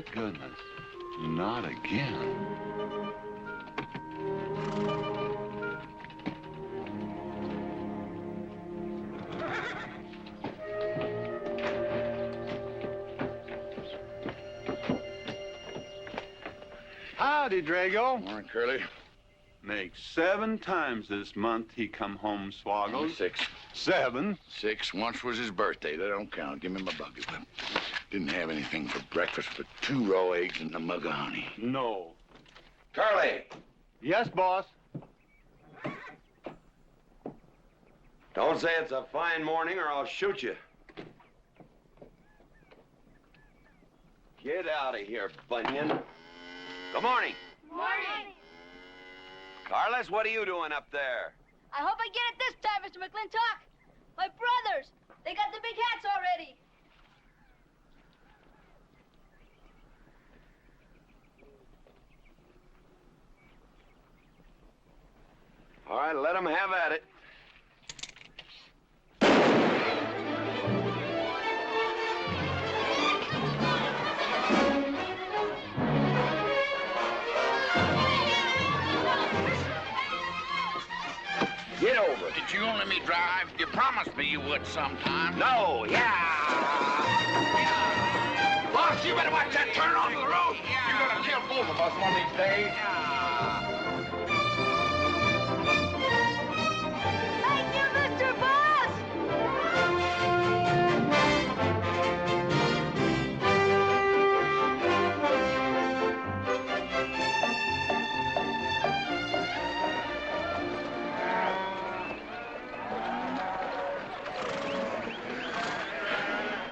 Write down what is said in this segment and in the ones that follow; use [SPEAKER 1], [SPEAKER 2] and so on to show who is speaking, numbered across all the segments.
[SPEAKER 1] to goodness. Not again. Howdy, Drago.
[SPEAKER 2] Morning, Curly.
[SPEAKER 1] Makes 7 times this month he come home swoggles.
[SPEAKER 2] 6.
[SPEAKER 1] 7.
[SPEAKER 2] 6. Once was his birthday. That don't count. Give me my bucket whip. Didn't have anything for breakfast but 2 raw eggs and a mug of honey.
[SPEAKER 1] No.
[SPEAKER 3] Curly!
[SPEAKER 1] Yes, boss.
[SPEAKER 3] Don't say it's a fine morning or I'll shoot you. Get out of here, Bunyan. Good morning.
[SPEAKER 4] Morning.
[SPEAKER 3] Carlos, what are you doing up there?
[SPEAKER 4] I hope I get it this time, Mr. McLintock. My brothers, they got the big hats already.
[SPEAKER 3] All right, let them have at it. Get over it.
[SPEAKER 2] Did you only me drive? You promised me you would sometime.
[SPEAKER 3] No, yeah.
[SPEAKER 2] Boss, you better watch that turn onto the road. You're gonna kill both of us one of these days.
[SPEAKER 4] Thank you, Mr. Boss!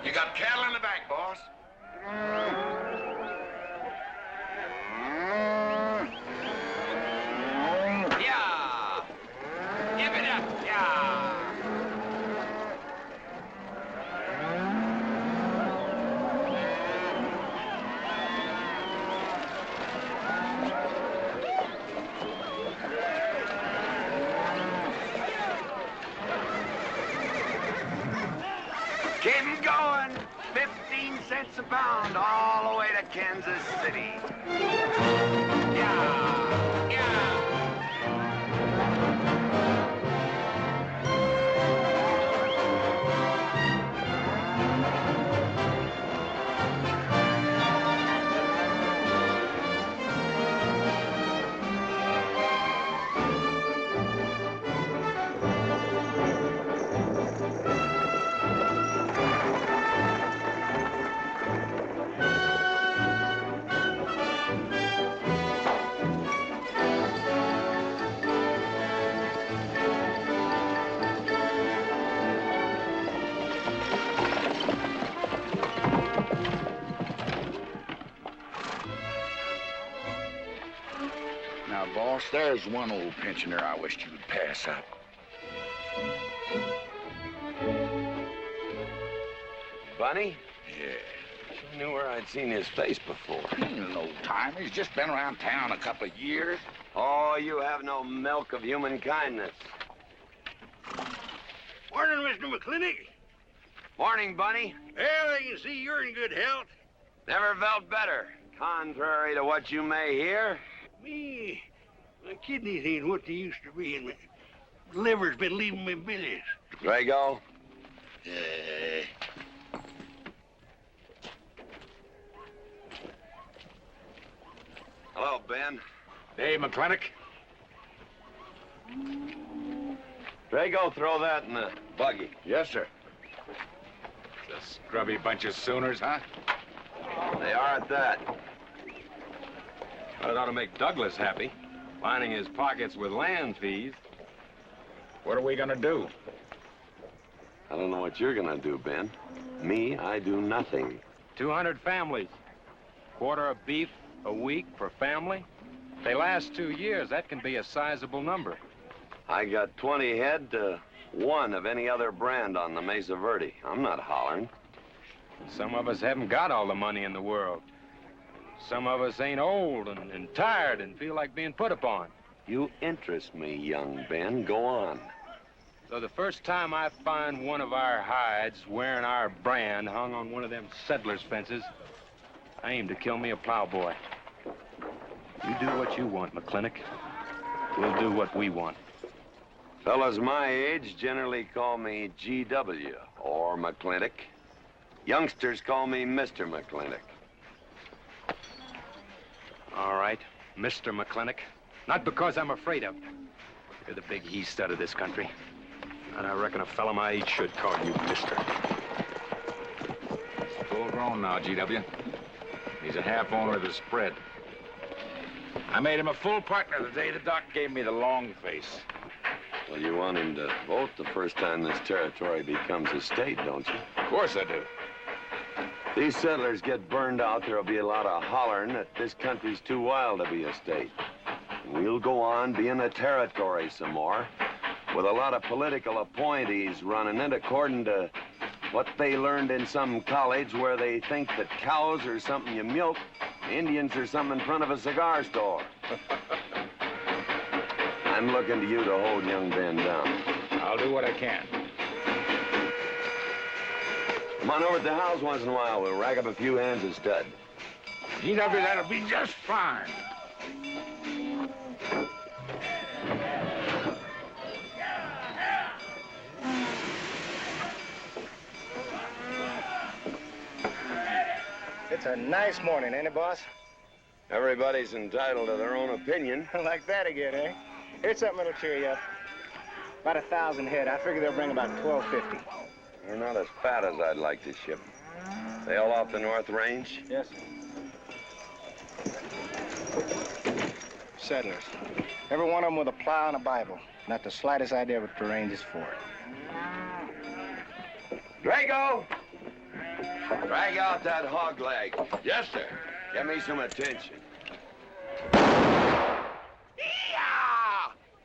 [SPEAKER 2] You got cattle in the back, boss.
[SPEAKER 3] Yeah. Give it up. Yeah. Keep 'em going. 15 cents a pound all the way to Kansas City. Yeah. Yeah.
[SPEAKER 2] Now, boss, there's one old pensioner I wished you would pass up.
[SPEAKER 3] Bunny?
[SPEAKER 2] Yeah.
[SPEAKER 3] I knew where I'd seen his face before.
[SPEAKER 2] He's an old timer. He's just been around town a couple of years.
[SPEAKER 3] Oh, you have no milk of human kindness.
[SPEAKER 5] Morning, Mr. McLintock.
[SPEAKER 3] Morning, Bunny.
[SPEAKER 5] Well, I can see you're in good health.
[SPEAKER 3] Never felt better. Contrary to what you may hear.
[SPEAKER 5] Me, my kidneys ain't what they used to be, and my liver's been leaving me billies.
[SPEAKER 3] Drago? Hello, Ben.
[SPEAKER 6] Hey, McLintock.
[SPEAKER 3] Drago, throw that in the buggy.
[SPEAKER 2] Yes, sir.
[SPEAKER 6] It's a scrubby bunch of Sooners, huh?
[SPEAKER 3] They are at that.
[SPEAKER 6] Well, it ought to make Douglas happy, lining his pockets with land fees. What are we gonna do?
[SPEAKER 3] I don't know what you're gonna do, Ben. Me, I do nothing.
[SPEAKER 6] 200 families. Quarter of beef a week per family. They last 2 years. That can be a sizable number.
[SPEAKER 3] I got 20 head to 1 of any other brand on the Mesa Verde. I'm not hollering.
[SPEAKER 6] Some of us haven't got all the money in the world. Some of us ain't old and tired and feel like being put upon.
[SPEAKER 3] You interest me, young Ben. Go on.
[SPEAKER 6] So the first time I find one of our hides wearing our brand hung on one of them settlers' fences, I aim to kill me a plowboy. You do what you want, McLintock. We'll do what we want.
[SPEAKER 3] Fellas my age generally call me GW or McLintock. Youngsters call me Mr. McLintock.
[SPEAKER 6] All right, Mr. McLintock. Not because I'm afraid of you. You're the big he-stud of this country. And I reckon a fella my age should call you mister.
[SPEAKER 7] Full grown now, GW. He's a half owner of the spread. I made him a full partner the day the doc gave me the long face.
[SPEAKER 3] Well, you want him to vote the first time this territory becomes a state, don't you?
[SPEAKER 7] Of course I do.
[SPEAKER 3] These settlers get burned out, there'll be a lot of hollering that this country's too wild to be a state. We'll go on being a territory some more, with a lot of political appointees running it according to what they learned in some college where they think that cows are something you milk, Indians are something in front of a cigar store. I'm looking to you to hold young Ben down.
[SPEAKER 7] I'll do what I can.
[SPEAKER 3] Come on over to the house once in a while. We'll rack up a few hands of stud.
[SPEAKER 7] GW, that'll be just fine.
[SPEAKER 8] It's a nice morning, ain't it, boss?
[SPEAKER 3] Everybody's entitled to their own opinion.
[SPEAKER 8] Like that again, eh? Here's something that'll cheer you up. About 1,000 head. I figure they'll bring about 1,250.
[SPEAKER 3] They're not as fat as I'd like to ship. They all off the North Range?
[SPEAKER 8] Yes, sir. Settlers. Every one of them with a plow and a Bible. Not the slightest idea what the range is for.
[SPEAKER 3] Drago! Drag out that hog leg.
[SPEAKER 2] Yes, sir.
[SPEAKER 3] Give me some attention.
[SPEAKER 2] Yeah!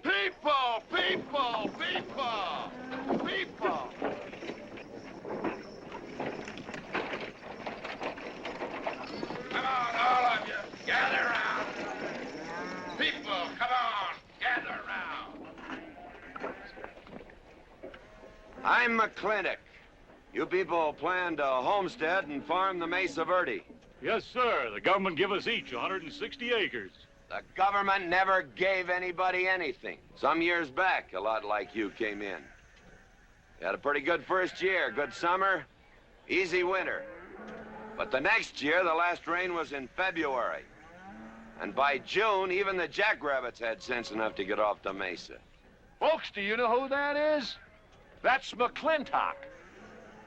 [SPEAKER 2] People, people, people, people. Come on, all of you, gather round. People, come on, gather round.
[SPEAKER 3] I'm McLintock. You people plan to homestead and farm the Mesa Verde.
[SPEAKER 9] Yes, sir. The government give us each 160 acres.
[SPEAKER 3] The government never gave anybody anything. Some years back, a lot like you came in. You had a pretty good first year, good summer, easy winter. But the next year, the last rain was in February. And by June, even the jackrabbits had sense enough to get off the Mesa.
[SPEAKER 9] Folks, do you know who that is? That's McLintock.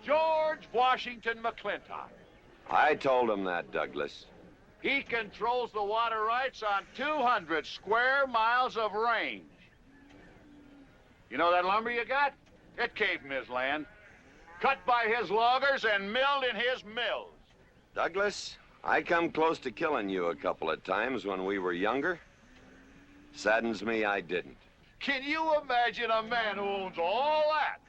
[SPEAKER 9] George Washington McLintock.
[SPEAKER 3] I told him that, Douglas.
[SPEAKER 9] He controls the water rights on 200 square miles of range. You know that lumber you got? It came from his land. Cut by his loggers and milled in his mills.
[SPEAKER 3] Douglas, I come close to killing you a couple of times when we were younger. Saddens me I didn't.
[SPEAKER 9] Can you imagine a man who owns all that?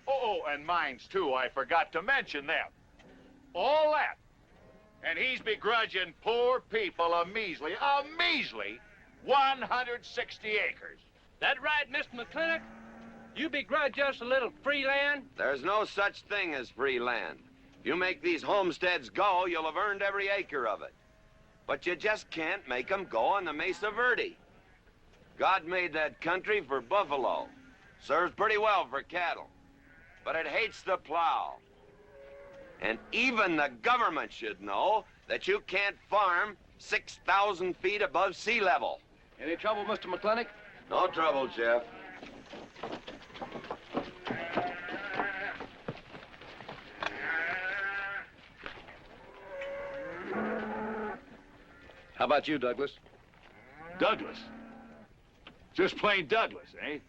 [SPEAKER 9] Oh, and mines, too. I forgot to mention them. All that. And he's begrudging poor people a measly 160 acres.
[SPEAKER 10] That right, Mr. McLintock? You begrudge us a little free land?
[SPEAKER 3] There's no such thing as free land. If you make these homesteads go, you'll have earned every acre of it. But you just can't make them go on the Mesa Verde. God made that country for buffalo. Serves pretty well for cattle. But it hates the plow. And even the government should know that you can't farm 6,000 feet above sea level.
[SPEAKER 10] Any trouble, Mr. McLintock?
[SPEAKER 3] No trouble, Jeff.
[SPEAKER 10] How about you, Douglas?
[SPEAKER 9] Douglas? Just plain Douglas, eh?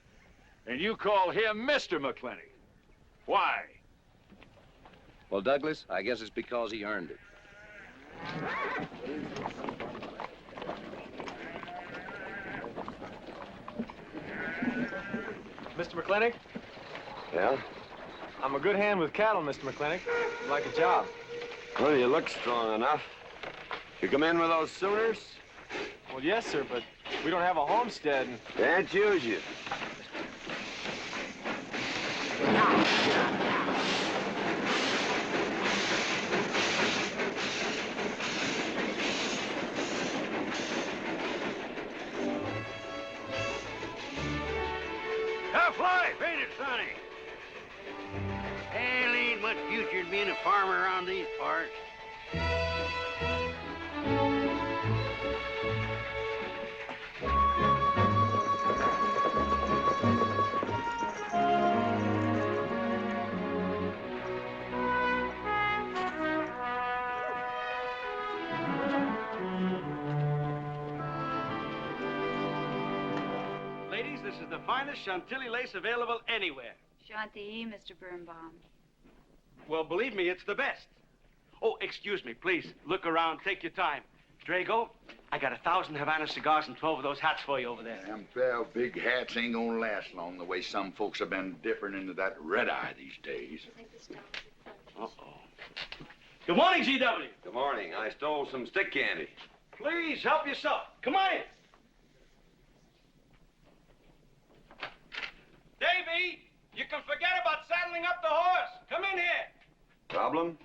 [SPEAKER 9] And you call him Mr. McLintock. Why?
[SPEAKER 10] Well, Douglas, I guess it's because he earned it.
[SPEAKER 11] Mr. McLintock?
[SPEAKER 3] Yeah?
[SPEAKER 11] I'm a good hand with cattle, Mr. McLintock. I'd like a job.
[SPEAKER 3] Well, you look strong enough. You come in with those Sooners?
[SPEAKER 11] Well, yes, sir, but we don't have a homestead.
[SPEAKER 3] Can't use you.
[SPEAKER 5] fly! Fade it, Sonny. Hell, ain't much future in being a farmer around these parts.
[SPEAKER 10] Ladies, this is the finest Chantilly lace available anywhere.
[SPEAKER 12] Chantilly, Mr. Birnbaum.
[SPEAKER 10] Well, believe me, it's the best. Oh, excuse me, please. Look around. Take your time. Drago, I got 1,000 Havana cigars and 12 of those hats for you over there.
[SPEAKER 2] Them fell big hats ain't gonna last long the way some folks have been dipping into that red eye these days.
[SPEAKER 10] Uh-oh. Good morning, GW.
[SPEAKER 3] Good morning. I stole some stick candy.
[SPEAKER 10] Please, help yourself. Come on in. Davy, you can forget about saddling up the horse. Come in here.
[SPEAKER 3] Problem?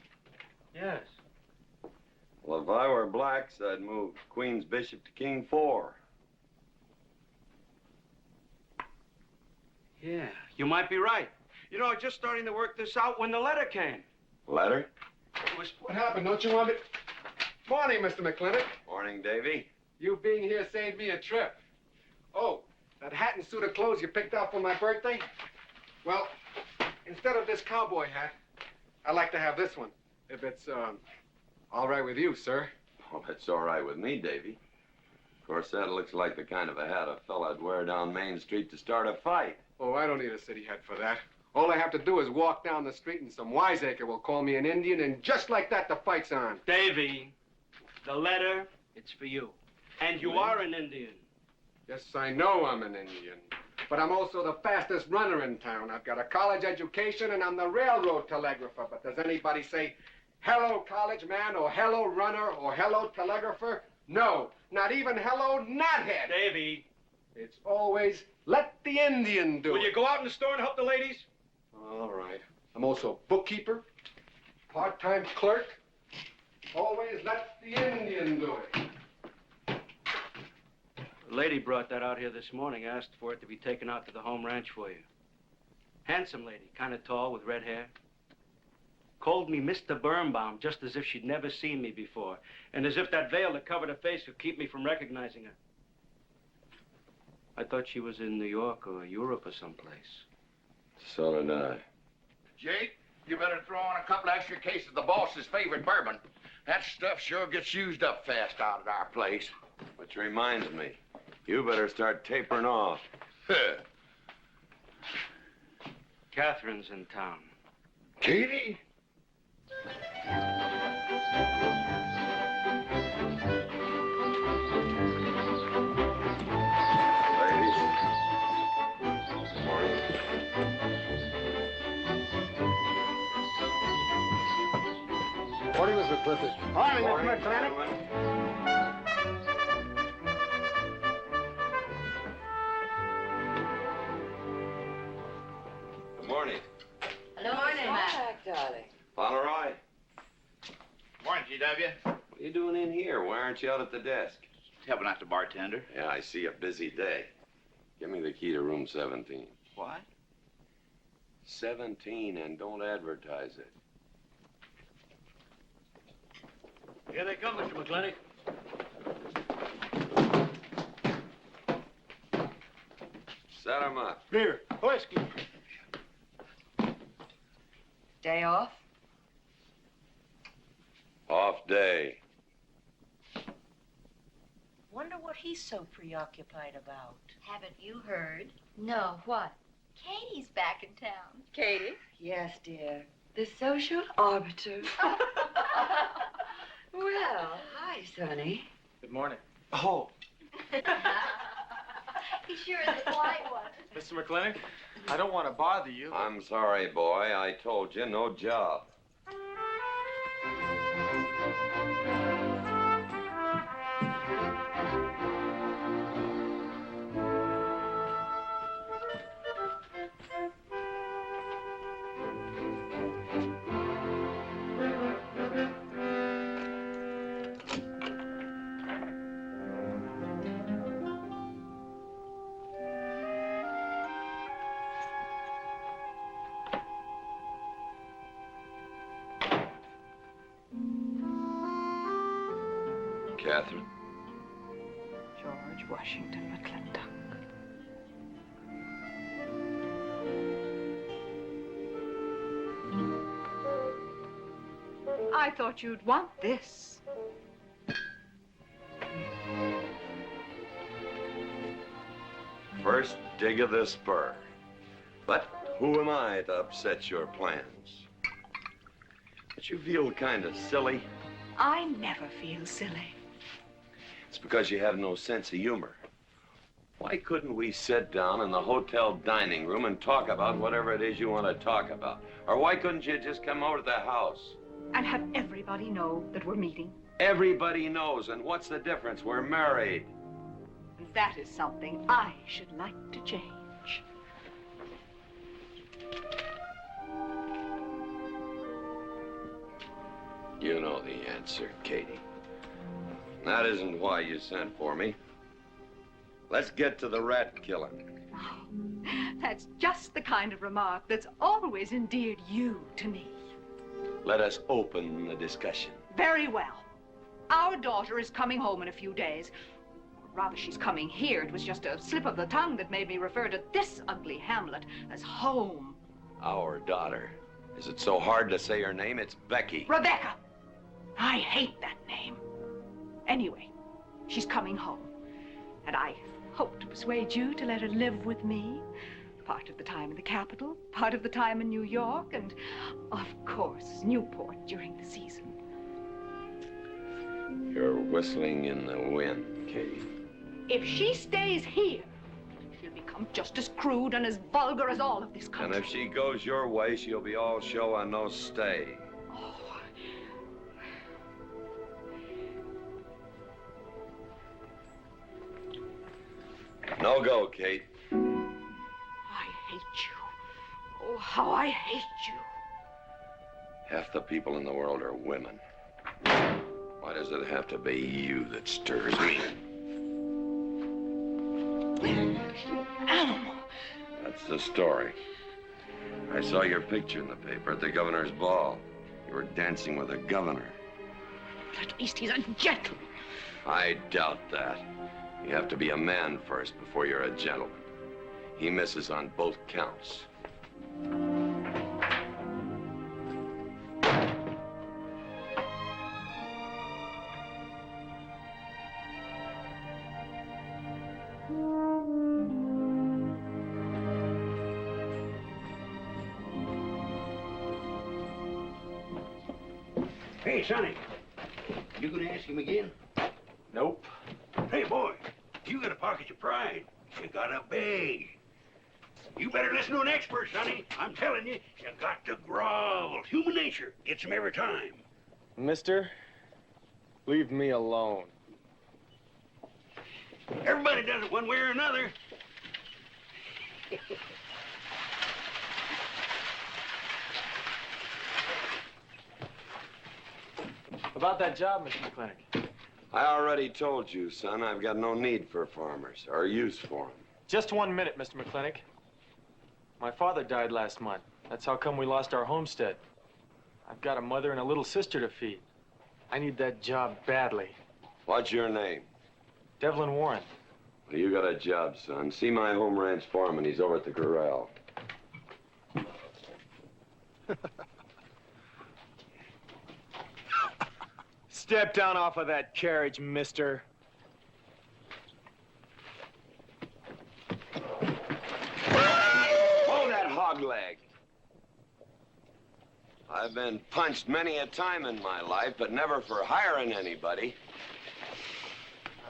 [SPEAKER 10] Yes.
[SPEAKER 3] Well, if I were blacks, I'd move Queen's Bishop to King 4.
[SPEAKER 10] Yeah, you might be right. You know, I was just starting to work this out when the letter came.
[SPEAKER 3] Letter?
[SPEAKER 10] It was...
[SPEAKER 11] What happened? Don't you want me... Morning, Mr. McLintock.
[SPEAKER 3] Morning, Davy.
[SPEAKER 11] You being here saved me a trip. Oh, that hat and suit of clothes you picked out for my birthday? Well, instead of this cowboy hat, I'd like to have this one. If it's, all right with you, sir.
[SPEAKER 3] Oh, that's all right with me, Davy. Of course, that looks like the kind of a hat a fella'd wear down Main Street to start a fight.
[SPEAKER 11] Oh, I don't need a city hat for that. All I have to do is walk down the street and some wiseacre will call me an Indian, and just like that, the fight's on.
[SPEAKER 10] Davy, the letter, it's for you. And you are an Indian.
[SPEAKER 11] Yes, I know I'm an Indian. But I'm also the fastest runner in town. I've got a college education, and I'm the railroad telegrapher. But does anybody say, hello, college man, or hello, runner, or hello, telegrapher? No, not even hello, knothead.
[SPEAKER 10] Davy.
[SPEAKER 11] It's always, let the Indian do it.
[SPEAKER 10] Will you go out in the store and help the ladies?
[SPEAKER 11] All right. I'm also bookkeeper, part-time clerk. Always let the Indian do it.
[SPEAKER 10] The lady brought that out here this morning, asked for it to be taken out to the home ranch for you. Handsome lady, kind of tall with red hair. Called me Mr. Birnbaum, just as if she'd never seen me before, and as if that veil that covered her face would keep me from recognizing her. I thought she was in New York or Europe or someplace.
[SPEAKER 3] So did I.
[SPEAKER 2] Jake, you better throw on a couple extra cases of the boss's favorite bourbon. That stuff sure gets used up fast out at our place.
[SPEAKER 3] Which reminds me, you better start tapering off.
[SPEAKER 10] Catherine's in town.
[SPEAKER 2] Katie?
[SPEAKER 3] Ladies. Good morning.
[SPEAKER 11] Morning, Mr. McClintock.
[SPEAKER 5] Morning,
[SPEAKER 3] Morning,
[SPEAKER 5] Mr. McLintock.
[SPEAKER 3] gentlemen. Good morning.
[SPEAKER 12] Hello, morning, Matt.
[SPEAKER 13] Darling.
[SPEAKER 3] Fauntleroy,
[SPEAKER 9] Morning, GW.
[SPEAKER 3] what are you doing in here? Why aren't you out at the desk?
[SPEAKER 9] Helping out the bartender.
[SPEAKER 3] Yeah, I see a busy day. Give me the key to room 17.
[SPEAKER 9] What?
[SPEAKER 3] 17, and don't advertise it.
[SPEAKER 5] Here they come, Mr. McLintock.
[SPEAKER 3] Set 'em up.
[SPEAKER 5] Here, whiskey.
[SPEAKER 13] Day off?
[SPEAKER 3] Off day.
[SPEAKER 13] Wonder what he's so preoccupied about.
[SPEAKER 4] Haven't you heard? No, what? Katie's back in town.
[SPEAKER 13] Katie? Yes, dear. The social arbiter. Well, hi, Sonny.
[SPEAKER 11] Good morning.
[SPEAKER 10] Oh,
[SPEAKER 4] He sure is a polite one.
[SPEAKER 11] Mr. McLintock, I don't want to bother you.
[SPEAKER 3] I'm sorry, boy. I told you, no job. Catherine?
[SPEAKER 13] George Washington McLintock. I thought you'd want this.
[SPEAKER 3] First dig of the spur. But who am I to upset your plans? But you feel kind of silly.
[SPEAKER 13] I never feel silly.
[SPEAKER 3] It's because you have no sense of humor. Why couldn't we sit down in the hotel dining room and talk about whatever it is you want to talk about? Or why couldn't you just come over to the house?
[SPEAKER 13] And have everybody know that we're meeting.
[SPEAKER 3] Everybody knows, and what's the difference? We're married.
[SPEAKER 13] And that is something I should like to change.
[SPEAKER 3] You know the answer, Katie. That isn't why you sent for me. Let's get to the rat killing.
[SPEAKER 13] That's just the kind of remark that's always endeared you to me.
[SPEAKER 3] Let us open the discussion.
[SPEAKER 13] Very well. Our daughter is coming home in a few days. Rather, she's coming here. It was just a slip of the tongue that made me refer to this ugly hamlet as home.
[SPEAKER 3] Our daughter. Is it so hard to say her name? It's Becky.
[SPEAKER 13] Rebecca! I hate that name. Anyway, she's coming home. And I hope to persuade you to let her live with me. Part of the time in the capital, part of the time in New York, and, of course, Newport during the season.
[SPEAKER 3] You're whistling in the wind, Katie.
[SPEAKER 13] If she stays here, she'll become just as crude and as vulgar as all of this country.
[SPEAKER 3] And if she goes your way, she'll be all show and no stay. No go, Kate.
[SPEAKER 13] I hate you. Oh, how I hate you.
[SPEAKER 3] Half the people in the world are women. Why does it have to be you that stirs me?
[SPEAKER 13] Animal.
[SPEAKER 3] That's the story. I saw your picture in the paper at the governor's ball. You were dancing with the governor.
[SPEAKER 13] At least he's a gentleman.
[SPEAKER 3] I doubt that. You have to be a man first before you're a gentleman. He misses on both counts.
[SPEAKER 5] Hey, Sonny, you gonna ask him again?
[SPEAKER 6] Nope.
[SPEAKER 5] Hey, boy, you got a pocket of pride. You got a bag. You better listen to an expert, Sonny. I'm telling you, you got to grovel. Human nature gets him every time.
[SPEAKER 14] Mister, leave me alone.
[SPEAKER 5] Everybody does it one way or another.
[SPEAKER 14] About that job, Mr. McLintock.
[SPEAKER 3] I already told you, son, I've got no need for farmers or use for them.
[SPEAKER 14] Just 1 minute, Mr. McLintock. My father died last month. That's how come we lost our homestead. I've got a mother and a little sister to feed. I need that job badly.
[SPEAKER 3] What's your name?
[SPEAKER 14] Devlin Warren.
[SPEAKER 3] Well, you got a job, son. See my home ranch foreman. He's over at the corral.
[SPEAKER 14] Step down off of that carriage, mister.
[SPEAKER 3] Hold that hog leg. I've been punched many a time in my life, but never for hiring anybody.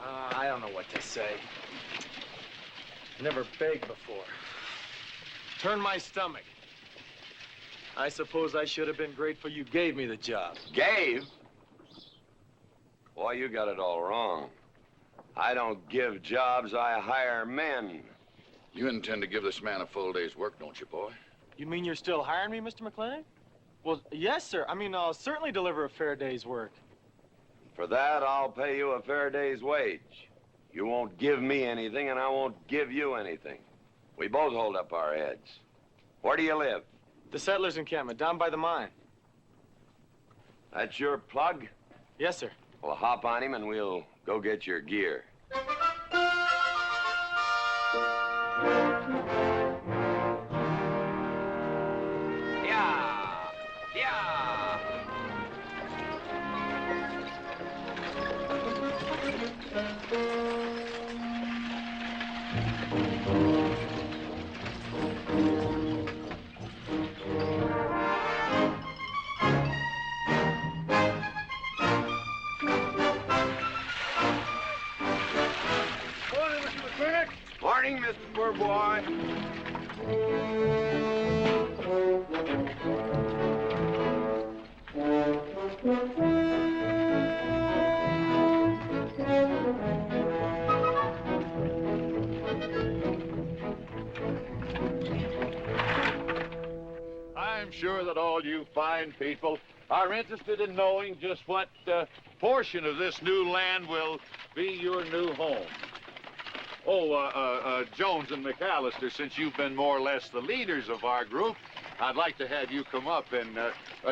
[SPEAKER 14] I don't know what to say. Never begged before. Turn my stomach. I suppose I should have been grateful you gave me the job.
[SPEAKER 3] Gave? Boy, you got it all wrong. I don't give jobs, I hire men.
[SPEAKER 2] You intend to give this man a full day's work, don't you, boy?
[SPEAKER 14] You mean you're still hiring me, Mr. McLintock? Well, yes, sir. I mean, I'll certainly deliver a fair day's work.
[SPEAKER 3] For that, I'll pay you a fair day's wage. You won't give me anything, and I won't give you anything. We both hold up our heads. Where do you live?
[SPEAKER 14] The settlers' encampment, down by the mine.
[SPEAKER 3] That's your plug?
[SPEAKER 14] Yes, sir.
[SPEAKER 3] Well, hop on him and we'll go get your gear. Yeah! Yeah!
[SPEAKER 5] Morning, Mr. McLintock.
[SPEAKER 3] Morning, Mr. Poor Boy.
[SPEAKER 9] I'm sure that all you fine people are interested in knowing just what portion of this new land will be your new home. Oh, Jones and McAllister, since you've been more or less the leaders of our group, I'd like to have you come up and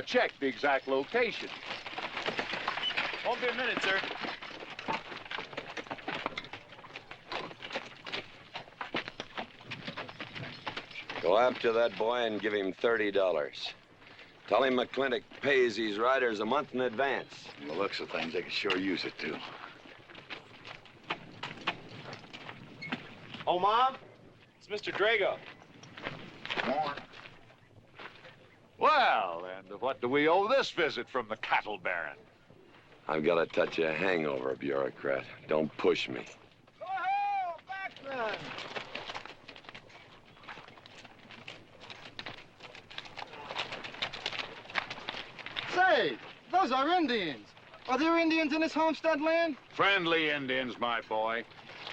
[SPEAKER 9] check the exact location.
[SPEAKER 14] Won't be a minute, sir.
[SPEAKER 3] Go after that boy and give him $30. Tell him McLintock pays these riders a month in advance.
[SPEAKER 2] From the looks of things, they could sure use it, too.
[SPEAKER 14] Oh, Mom? It's Mr. Drago.
[SPEAKER 9] Well, and what do we owe this visit from the cattle baron?
[SPEAKER 3] I've got a touch of hangover, bureaucrat. Don't push me.
[SPEAKER 8] Say, those are Indians. Are there Indians in this homestead land?
[SPEAKER 9] Friendly Indians, my boy.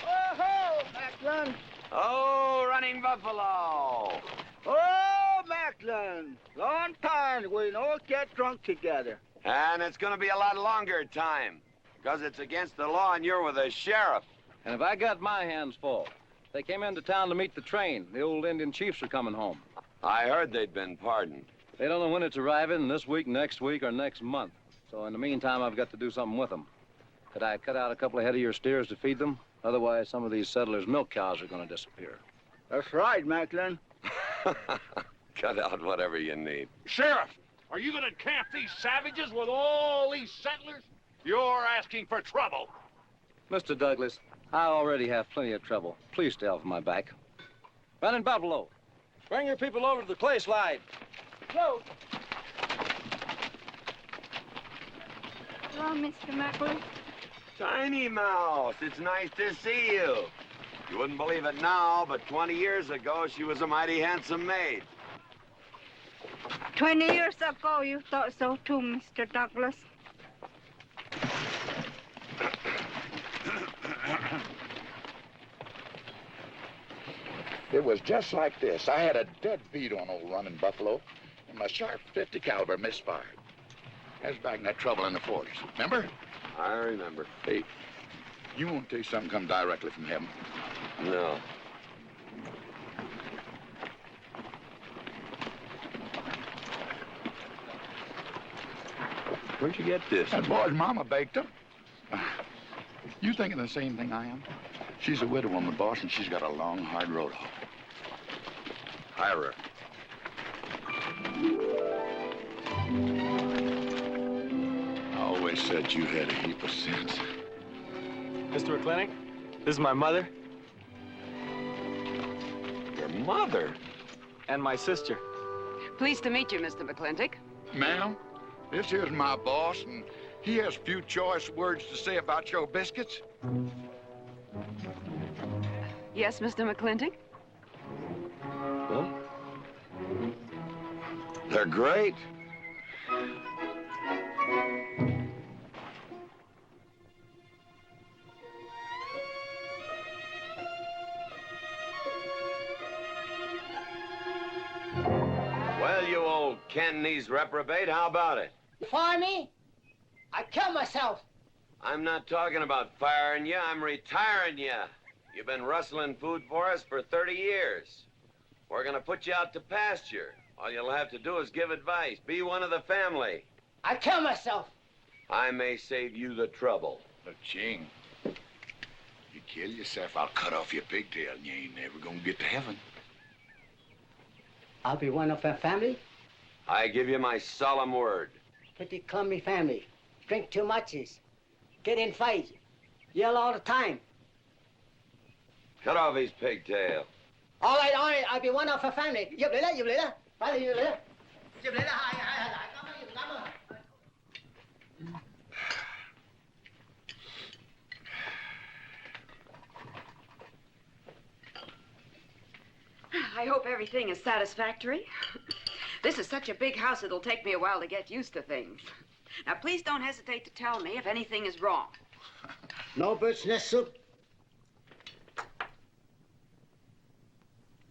[SPEAKER 8] Oh-ho, McLaglen.
[SPEAKER 3] Oh, Running Buffalo.
[SPEAKER 8] Oh, McLaglen. Long time we don't get drunk together.
[SPEAKER 3] And it's gonna be a lot longer time, because it's against the law and you're with the sheriff.
[SPEAKER 15] And if I got my hands full, they came into town to meet the train. The old Indian chiefs are coming home.
[SPEAKER 3] I heard they'd been pardoned.
[SPEAKER 15] They don't know when it's arriving, this week, next week, or next month. So in the meantime, I've got to do something with them. Could I cut out a couple of head of your steers to feed them? Otherwise, some of these settlers' milk cows are going to disappear.
[SPEAKER 8] That's right, McLaglen.
[SPEAKER 3] Cut out whatever you need.
[SPEAKER 9] Sheriff, are you going to camp these savages with all these settlers? You're asking for trouble.
[SPEAKER 15] Mr. Douglas, I already have plenty of trouble. Please stay off my back. Running Buffalo, bring your people over to the clay slide. Go.
[SPEAKER 12] Hello, Mr. McLaglen.
[SPEAKER 3] Tiny Mouse, it's nice to see you. You wouldn't believe it now, but 20 years ago, she was a mighty handsome maid.
[SPEAKER 12] 20 years ago, you thought so too, Mr. Douglas.
[SPEAKER 2] It was just like this. I had a dead beat on old Running Buffalo, and my sharp 50 caliber misfired. That was back in that trouble in the 40s. Remember?
[SPEAKER 3] I remember.
[SPEAKER 2] Hey, you want to tell you something come directly from heaven?
[SPEAKER 3] No. Where'd you get this?
[SPEAKER 2] That boy's mama baked him. You thinking the same thing I am? She's a widow woman, boss, and she's got a long, hard road home.
[SPEAKER 3] Hire her.
[SPEAKER 2] I always said you had a heap of sense.
[SPEAKER 14] Mr. McLintock, this is my mother.
[SPEAKER 3] Your mother?
[SPEAKER 14] And my sister.
[SPEAKER 16] Pleased to meet you, Mr. McLintock.
[SPEAKER 2] Ma'am, this here's my boss, and he has few choice words to say about your biscuits.
[SPEAKER 16] Yes, Mr. McLintock?
[SPEAKER 3] Huh? They're great. Well, you old Cantonese reprobate, how about it?
[SPEAKER 17] Fire me? I'd kill myself.
[SPEAKER 3] I'm not talking about firing you, I'm retiring you. You've been rustling food for us for 30 years. We're gonna put you out to pasture. All you'll have to do is give advice. Be one of the family.
[SPEAKER 17] I'd kill myself.
[SPEAKER 3] I may save you the trouble.
[SPEAKER 2] Look, Ching, you kill yourself, I'll cut off your pigtail and you ain't never gonna get to heaven.
[SPEAKER 17] I'll be one of her family.
[SPEAKER 3] I give you my solemn word.
[SPEAKER 17] Pretty clumsy family. Drink too much, get in fights, yell all the time.
[SPEAKER 3] Cut off his pigtail.
[SPEAKER 17] All right, I'll be one of her family. Giúp lấy đó. Phải là giúp lấy đó. Cảm ơn.
[SPEAKER 16] I hope everything is satisfactory. This is such a big house, it'll take me a while to get used to things. Now, please don't hesitate to tell me if anything is wrong.
[SPEAKER 17] No bird's nest soup.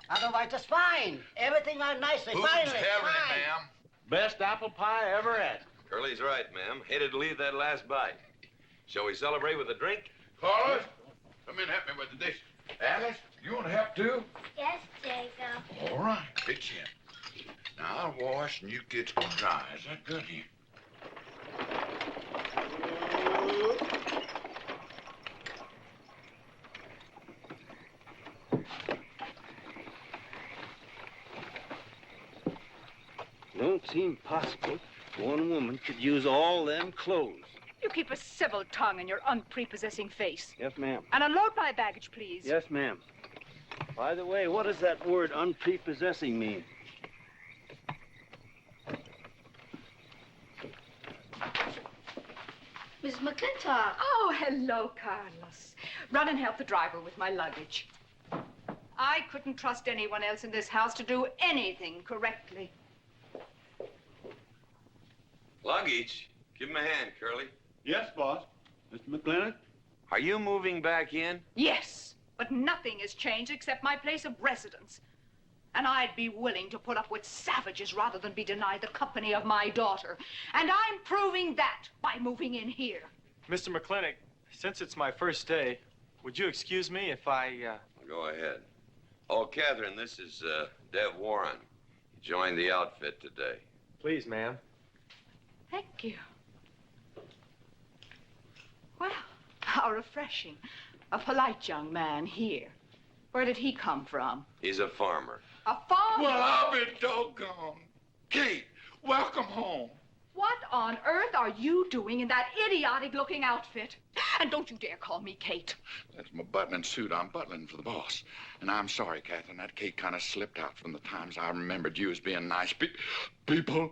[SPEAKER 17] Otherwise, just fine. Everything went nicely, finally. Fine.
[SPEAKER 9] Best apple pie I ever had.
[SPEAKER 3] Curly's right, ma'am. Hated to leave that last bite. Shall we celebrate with a drink?
[SPEAKER 2] Carlos, come in and help me with the dishes. Alice, you want to help too?
[SPEAKER 4] Yes, Jacob.
[SPEAKER 2] All right, pitch in. Now I'll wash and you kids can dry. Is that good here?
[SPEAKER 18] Don't seem possible one woman could use all them clothes.
[SPEAKER 13] You keep a civil tongue in your unprepossessing face.
[SPEAKER 18] Yes, ma'am.
[SPEAKER 13] And unload my baggage, please.
[SPEAKER 18] Yes, ma'am. By the way, what does that word unprepossessing mean?
[SPEAKER 4] Miss McLintock.
[SPEAKER 13] Oh, hello, Carlos. Run and help the driver with my luggage. I couldn't trust anyone else in this house to do anything correctly.
[SPEAKER 3] Luggage? Give him a hand, Curly.
[SPEAKER 1] Yes, boss. Mr. McLintock?
[SPEAKER 3] Are you moving back in?
[SPEAKER 13] Yes, but nothing has changed except my place of residence. And I'd be willing to put up with savages rather than be denied the company of my daughter. And I'm proving that by moving in here.
[SPEAKER 14] Mr. McLintock, since it's my first day, would you excuse me if I,
[SPEAKER 3] Go ahead. Oh, Catherine, this is, Dev Warren. He joined the outfit today.
[SPEAKER 14] Please, ma'am.
[SPEAKER 13] Thank you. Well, how refreshing. A polite young man here. Where did he come from?
[SPEAKER 3] He's a farmer.
[SPEAKER 13] A farmer?
[SPEAKER 2] Well, I'll be doggone. Kate, welcome home.
[SPEAKER 13] What on earth are you doing in that idiotic-looking outfit? And don't you dare call me Kate.
[SPEAKER 2] That's my butling suit. I'm butling for the boss. And I'm sorry, Catherine, that Kate kind of slipped out from the times I remembered you as being nice people.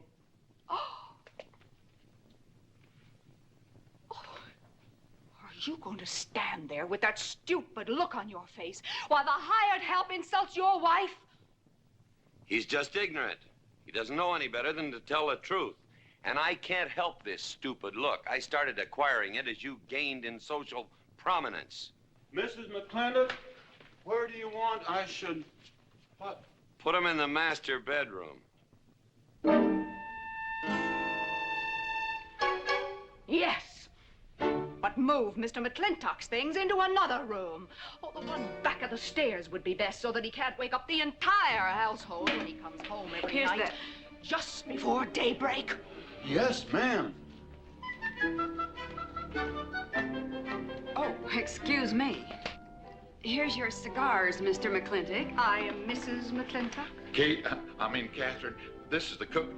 [SPEAKER 13] Are you going to stand there with that stupid look on your face while the hired help insults your wife?
[SPEAKER 3] He's just ignorant. He doesn't know any better than to tell the truth. And I can't help this stupid look. I started acquiring it as you gained in social prominence.
[SPEAKER 1] Mrs. McLintock, where do you want I should... What?
[SPEAKER 3] Put him in the master bedroom.
[SPEAKER 13] Yes. But move Mr. McLintock's things into another room. Oh, the one back of the stairs would be best so that he can't wake up the entire household when he comes home every night. Just before daybreak.
[SPEAKER 1] Yes, ma'am.
[SPEAKER 16] Oh, excuse me. Here's your cigars, Mr. McLintock.
[SPEAKER 13] I am Mrs. McLintock.
[SPEAKER 2] Kate, Catherine, this is the cook.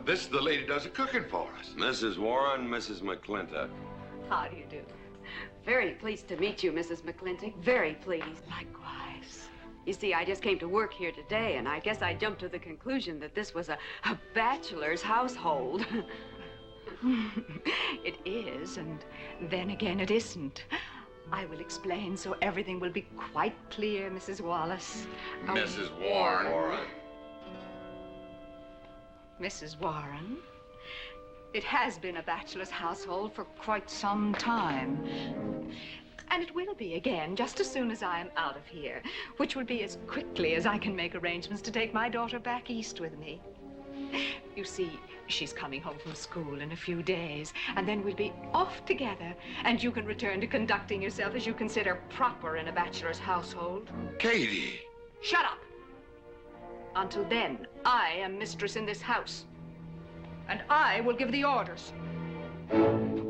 [SPEAKER 2] This is the lady does the cooking for us.
[SPEAKER 3] Mrs. Warren, Mrs. McLintock.
[SPEAKER 13] How do you do?
[SPEAKER 16] Very pleased to meet you, Mrs. McLintock. Very pleased.
[SPEAKER 13] Likewise.
[SPEAKER 16] You see, I just came to work here today, and I guess I jumped to the conclusion that this was a bachelor's household.
[SPEAKER 13] It is, and then again it isn't. I will explain so everything will be quite clear, Mrs. Wallace.
[SPEAKER 2] Mrs. Warren.
[SPEAKER 13] Mrs. Warren. It has been a bachelor's household for quite some time. And it will be again, just as soon as I am out of here, which will be as quickly as I can make arrangements to take my daughter back east with me. You see, she's coming home from school in a few days, and then we'll be off together, and you can return to conducting yourself as you consider proper in a bachelor's household.
[SPEAKER 2] Katie!
[SPEAKER 13] Shut up! Until then, I am mistress in this house. And I will give the orders.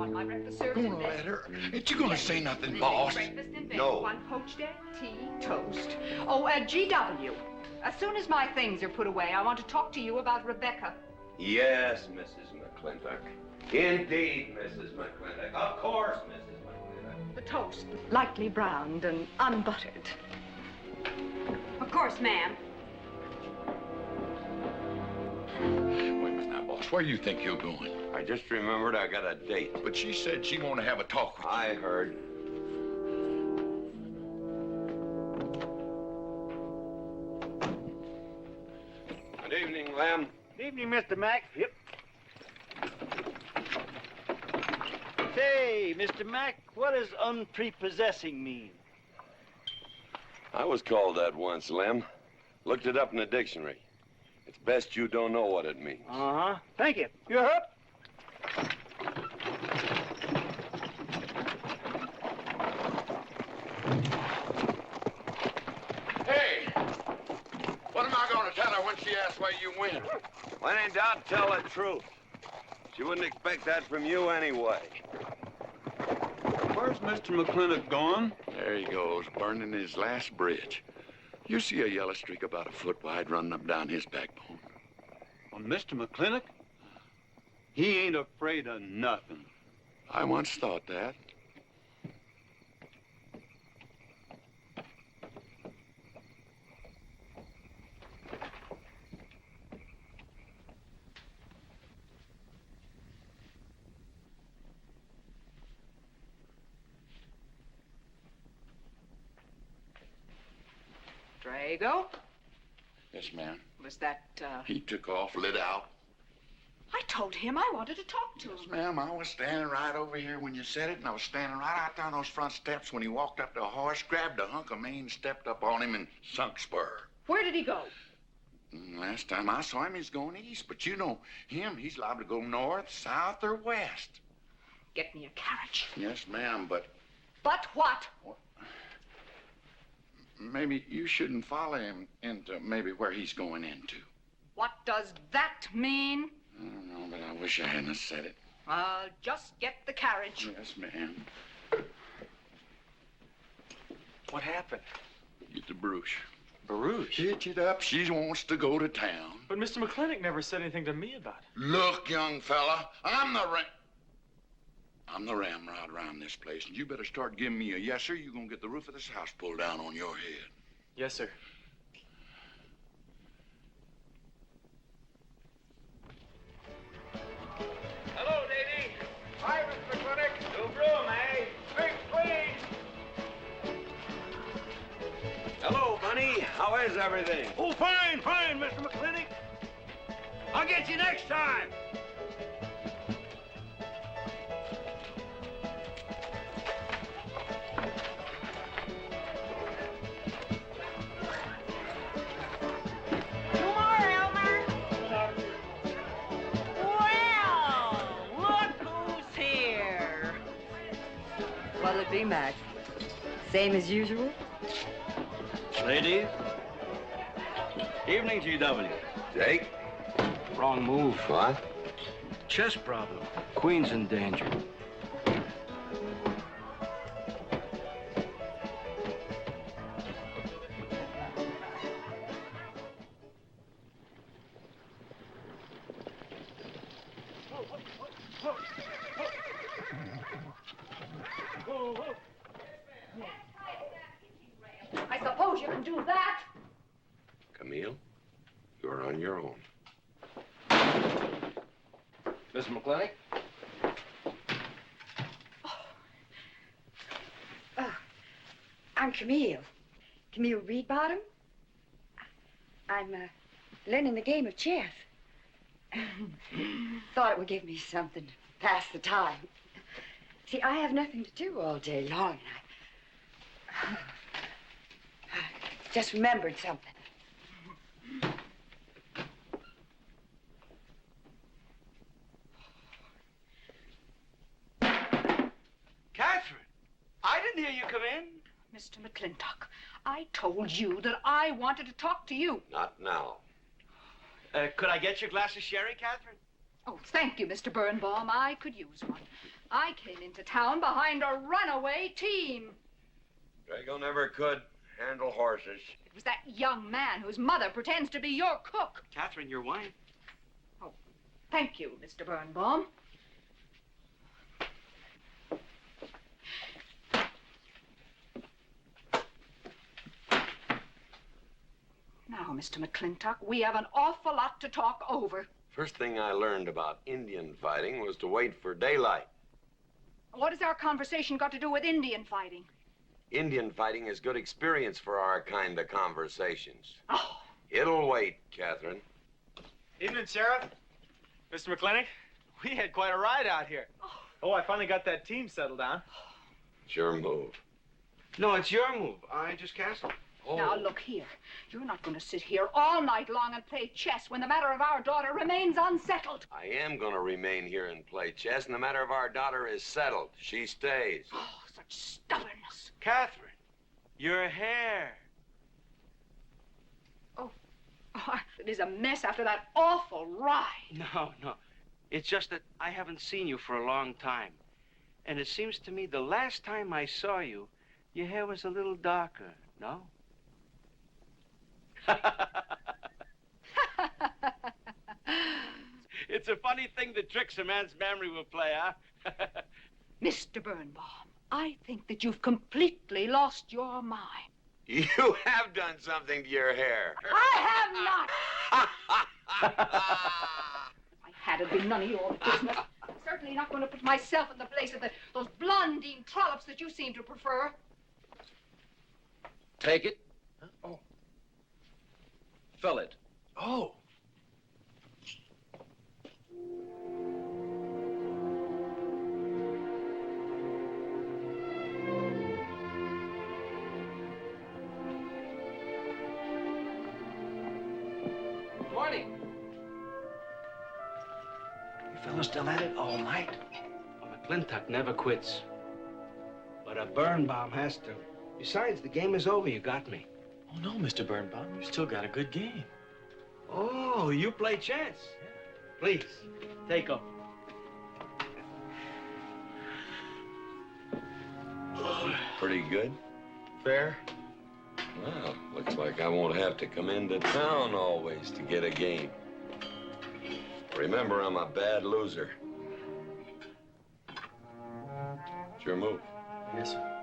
[SPEAKER 13] want my breakfast served
[SPEAKER 2] Gonna
[SPEAKER 13] in bed.
[SPEAKER 2] let her. Ain't you gonna say nothing, boss?
[SPEAKER 13] Breakfast in bed.
[SPEAKER 2] No.
[SPEAKER 13] 1 poached egg, tea, toast. Oh, GW. As soon as my things are put away, I want to talk to you about Rebecca.
[SPEAKER 3] Yes, Mrs. McLintock. Indeed, Mrs. McLintock. Of course, Mrs. McLintock.
[SPEAKER 13] The toast, lightly browned and unbuttered.
[SPEAKER 16] Of course, ma'am.
[SPEAKER 2] Wait a minute now, boss. Where do you think you're going?
[SPEAKER 3] I just remembered I got a date.
[SPEAKER 2] But she said she wanted to have a talk with you.
[SPEAKER 3] I heard. Good evening, Lem.
[SPEAKER 17] Good evening, Mr. Mack. Yep. Say, Mr. Mack, what does unprepossessing mean?
[SPEAKER 3] I was called that once, Lem. Looked it up in the dictionary. It's best you don't know what it means.
[SPEAKER 17] Uh-huh. Thank you. You're up.
[SPEAKER 2] Hey! What am I gonna tell her when she asks where you went?
[SPEAKER 3] When in doubt, tell the truth. She wouldn't expect that from you anyway.
[SPEAKER 1] Where's Mr. McLintock going?
[SPEAKER 2] There he goes, burning his last bridge. You see a yellow streak about a foot wide running up down his backbone.
[SPEAKER 1] Well, Mr. McLintock? He ain't afraid of nothing.
[SPEAKER 2] I once thought that.
[SPEAKER 13] Drago?
[SPEAKER 2] Yes, ma'am.
[SPEAKER 13] Was that,
[SPEAKER 2] He took off, lit out.
[SPEAKER 13] I told him I wanted to talk to him.
[SPEAKER 2] Yes, ma'am, I was standing right over here when you said it, and I was standing right out there on those front steps when he walked up to a horse, grabbed a hunk of mane, stepped up on him, and sunk spur.
[SPEAKER 13] Where did he go?
[SPEAKER 2] Last time I saw him, he's going east. But you know him, he's liable to go north, south, or west.
[SPEAKER 13] Get me a carriage.
[SPEAKER 2] Yes, ma'am, but
[SPEAKER 13] But what?
[SPEAKER 2] maybe you shouldn't follow him into maybe where he's going into.
[SPEAKER 13] What does that mean?
[SPEAKER 2] I don't know, but I wish I hadn't said it.
[SPEAKER 13] Just get the carriage.
[SPEAKER 2] Yes, ma'am.
[SPEAKER 14] What happened?
[SPEAKER 2] Get the Bruce.
[SPEAKER 14] Baruch?
[SPEAKER 2] Hitch it up. She wants to go to town.
[SPEAKER 14] But Mr. McLintock never said anything to me about it.
[SPEAKER 2] Look, young fella, I'm the ramrod around this place, and you better start giving me a yes, sir. You're gonna get the roof of this house pulled down on your head.
[SPEAKER 14] Yes, sir.
[SPEAKER 5] Hello, lady. Hi, Mr. McLintock. New broom, eh? Big please.
[SPEAKER 3] Hello, Bunny. How is everything?
[SPEAKER 5] Oh, fine, fine, Mr. McLintock. I'll get you next time.
[SPEAKER 16] What'll it be, Mac? Same as usual?
[SPEAKER 17] Ladies. Evening, GW.
[SPEAKER 3] Jake?
[SPEAKER 10] Wrong move.
[SPEAKER 3] What?
[SPEAKER 10] Chest problem. Queen's in danger.
[SPEAKER 13] I suppose you can do that.
[SPEAKER 3] Camille, you're on your own.
[SPEAKER 15] Mr. McLintock?
[SPEAKER 16] I'm Camille. Camille Reedbottom. I'm learning the game of chess. Thought it would give me something to pass the time. See, I have nothing to do all day long, and I just remembered something.
[SPEAKER 17] Catherine, I didn't hear you come in.
[SPEAKER 13] Mr. McLintock, I told you that I wanted to talk to you.
[SPEAKER 3] Not now.
[SPEAKER 17] Could I get your glass of sherry, Catherine?
[SPEAKER 13] Oh, thank you, Mr. Birnbaum. I could use one. I came into town behind a runaway team.
[SPEAKER 3] Drago never could handle horses.
[SPEAKER 13] It was that young man whose mother pretends to be your cook.
[SPEAKER 10] Catherine, your wine.
[SPEAKER 13] Oh, thank you, Mr. Birnbaum. Now, Mr. McLintock, we have an awful lot to talk over.
[SPEAKER 3] First thing I learned about Indian fighting was to wait for daylight.
[SPEAKER 13] What has our conversation got to do with Indian fighting?
[SPEAKER 3] Indian fighting is good experience for our kind of conversations.
[SPEAKER 13] Oh.
[SPEAKER 3] It'll wait, Catherine.
[SPEAKER 14] Evening, Sheriff. Mr. McLintock, we had quite a ride out here. Oh, I finally got that team settled down.
[SPEAKER 3] It's your move.
[SPEAKER 10] No, it's your move. I just castled.
[SPEAKER 3] Oh.
[SPEAKER 13] Now, look here. You're not going to sit here all night long and play chess when the matter of our daughter remains unsettled.
[SPEAKER 3] I am going to remain here and play chess, and the matter of our daughter is settled. She stays.
[SPEAKER 13] Oh, such stubbornness.
[SPEAKER 10] Catherine, your hair.
[SPEAKER 13] Oh, it is a mess after that awful ride.
[SPEAKER 10] No. It's just that I haven't seen you for a long time. And it seems to me the last time I saw you, your hair was a little darker, no? It's a funny thing that tricks a man's memory will play, huh?
[SPEAKER 13] Mr. Birnbaum, I think that you've completely lost your mind.
[SPEAKER 3] You have done something to your hair.
[SPEAKER 13] I have not. I had it been none of your business. I'm certainly not going to put myself in the place of those blondine trollops that you seem to prefer.
[SPEAKER 15] Take it. Huh? Oh. Fill it.
[SPEAKER 14] Oh.
[SPEAKER 10] Good morning.
[SPEAKER 14] You fellas still at it all night?
[SPEAKER 10] McLintock never quits. But a Birnbaum has to. Besides, the game is over. You got me.
[SPEAKER 14] Oh, no, Mr. Birnbaum. You still got a good game.
[SPEAKER 10] Oh, you play chess. Please, take them.
[SPEAKER 3] Pretty good.
[SPEAKER 14] Fair?
[SPEAKER 3] Well, looks like I won't have to come into town always to get a game. Remember, I'm a bad loser. It's your move.
[SPEAKER 14] Yes, sir.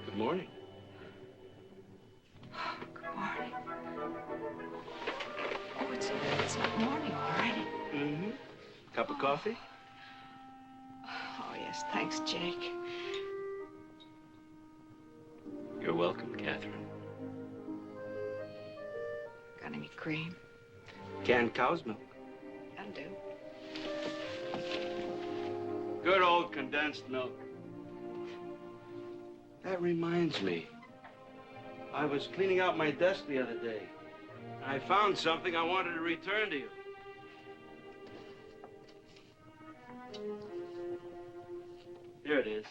[SPEAKER 10] Good morning.
[SPEAKER 13] Good morning. Oh, it's not morning already.
[SPEAKER 10] Mm-hmm. Cup of coffee?
[SPEAKER 13] Oh, yes, thanks, Jake.
[SPEAKER 10] You're welcome, Catherine.
[SPEAKER 13] Got any cream?
[SPEAKER 10] Canned cow's milk.
[SPEAKER 13] That'll do.
[SPEAKER 10] Good old condensed milk. That reminds me. I was cleaning out my desk the other day. I found something I wanted to return to you. Here it is.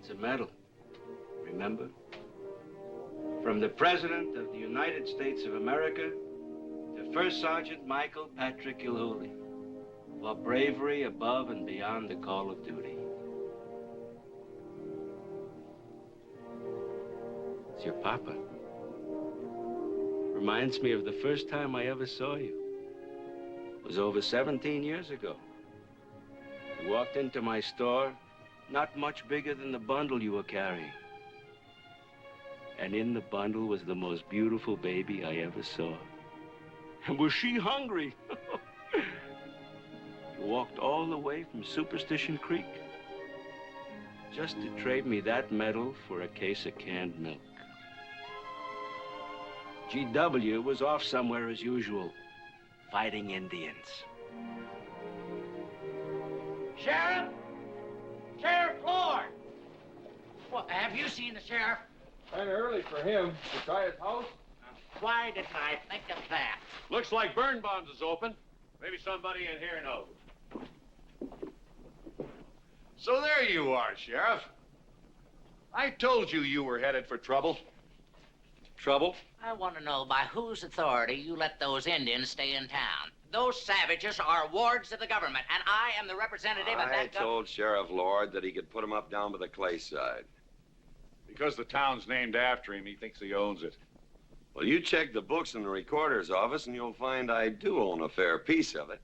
[SPEAKER 10] It's a medal. Remember? From the President of the United States of America to First Sergeant Michael Patrick Gilhooly for bravery above and beyond the call of duty. It's your papa. Reminds me of the first time I ever saw you. It was over 17 years ago. You walked into my store, not much bigger than the bundle you were carrying. And in the bundle was the most beautiful baby I ever saw. And was she hungry? You walked all the way from Superstition Creek just to trade me that medal for a case of canned milk. GW was off somewhere as usual, fighting Indians.
[SPEAKER 17] Sheriff! Sheriff Lord!
[SPEAKER 19] Well, have you seen the sheriff?
[SPEAKER 14] Kind of early for him. To try his house?
[SPEAKER 19] Why didn't I think of that?
[SPEAKER 9] Looks like Birnbaum's is open. Maybe somebody in here knows. So there you are, Sheriff. I told you you were headed for trouble.
[SPEAKER 15] Trouble?
[SPEAKER 19] I want to know by whose authority you let those Indians stay in town. Those savages are wards of the government, and I am the representative of
[SPEAKER 3] I
[SPEAKER 19] that government.
[SPEAKER 3] told Sheriff Lord that he could put him up down by the clay side.
[SPEAKER 9] Because the town's named after him, he thinks he owns it.
[SPEAKER 3] Well, you check the books in the recorder's office, and you'll find I do own a fair piece of it.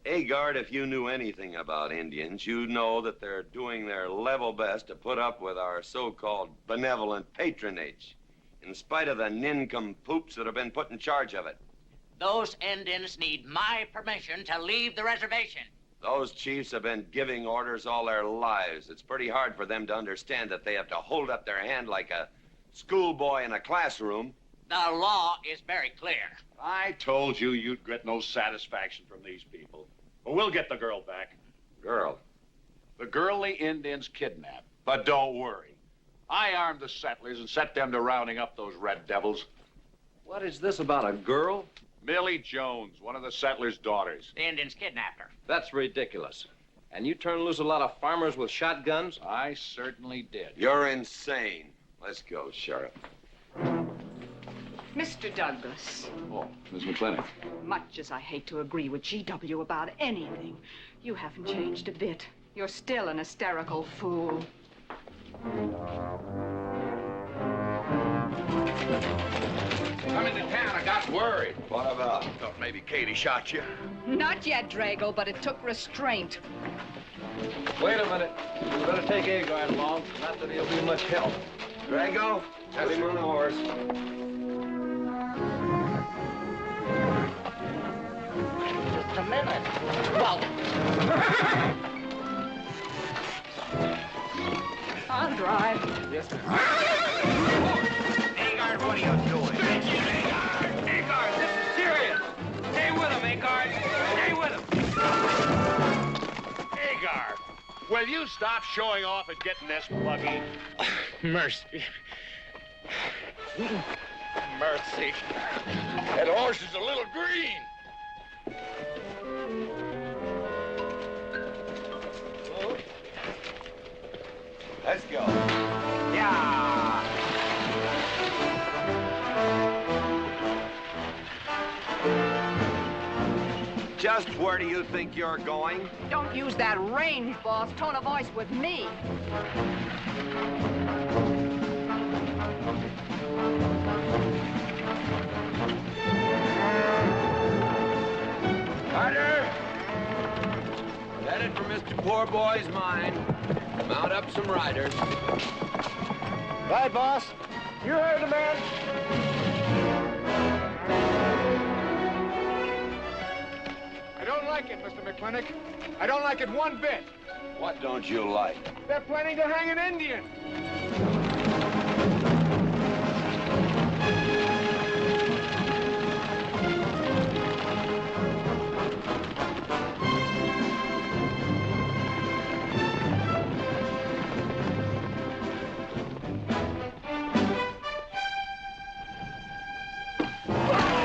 [SPEAKER 3] Agard, if you knew anything about Indians, you'd know that they're doing their level best to put up with our so-called benevolent patronage, in spite of the nincompoops that have been put in charge of it.
[SPEAKER 19] Those Indians need my permission to leave the reservation.
[SPEAKER 3] Those chiefs have been giving orders all their lives. It's pretty hard for them to understand that they have to hold up their hand like a schoolboy in a classroom.
[SPEAKER 19] The law is very clear.
[SPEAKER 9] I told you you'd get no satisfaction from these people. But we'll get the girl back.
[SPEAKER 3] Girl?
[SPEAKER 9] The girl the Indians kidnapped. But don't worry. I armed the settlers and set them to rounding up those red devils.
[SPEAKER 15] What is this about a girl?
[SPEAKER 9] Millie Jones, one of the settlers' daughters.
[SPEAKER 19] The Indians kidnapped her.
[SPEAKER 15] That's ridiculous. And you turn loose a lot of farmers with shotguns?
[SPEAKER 9] I certainly did.
[SPEAKER 3] You're insane. Let's go, Sheriff.
[SPEAKER 13] Mr. Douglas,
[SPEAKER 9] Oh, Miss McLintock.
[SPEAKER 13] much as I hate to agree with GW about anything, you haven't changed a bit. You're still an hysterical fool.
[SPEAKER 9] Come into town, I got worried.
[SPEAKER 3] What about?
[SPEAKER 9] Thought maybe Katie shot you.
[SPEAKER 13] Not yet, Drago, but it took restraint.
[SPEAKER 15] Wait a minute. You better take Agard along. Not that he'll be much help.
[SPEAKER 3] Drago, have him on the horse.
[SPEAKER 19] Just a minute. Well,
[SPEAKER 13] I'll drive.
[SPEAKER 14] Yes, sir.
[SPEAKER 3] Agard, what are you doing?
[SPEAKER 6] Agard, this is serious. Stay with him, Agard. Stay with him.
[SPEAKER 9] Agar, will you stop showing off and getting this buggy?
[SPEAKER 14] Mercy.
[SPEAKER 9] Mercy. That horse is a little green.
[SPEAKER 3] Let's go.
[SPEAKER 19] yeah.
[SPEAKER 3] Just where do you think you're going?
[SPEAKER 13] Don't use that range, boss. Tone of voice with me.
[SPEAKER 3] Carter! Headed for Mr. Poor Boy's mine. Mount up some riders.
[SPEAKER 17] Right, boss. You heard the man.
[SPEAKER 11] I don't like it, Mr. McLintock. I don't like it one bit.
[SPEAKER 3] What don't you like?
[SPEAKER 11] They're planning to hang an Indian.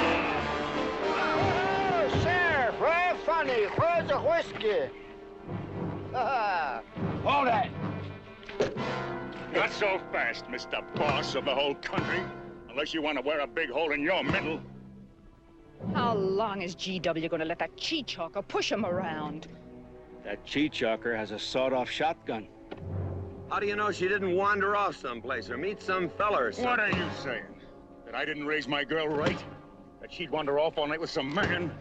[SPEAKER 17] Oh, Sheriff, well, funny. Where's the whiskey?
[SPEAKER 9] Hold it! Not so fast, Mr. Boss of the whole country. Unless you want to wear a big hole in your middle.
[SPEAKER 13] How long is GW going to let that cheat-chalker push him around?
[SPEAKER 18] That cheat-chalker has a sawed-off shotgun.
[SPEAKER 3] How do you know she didn't wander off someplace or meet some fella or something?
[SPEAKER 9] What are you saying? That I didn't raise my girl right? That she'd wander off all night with some man?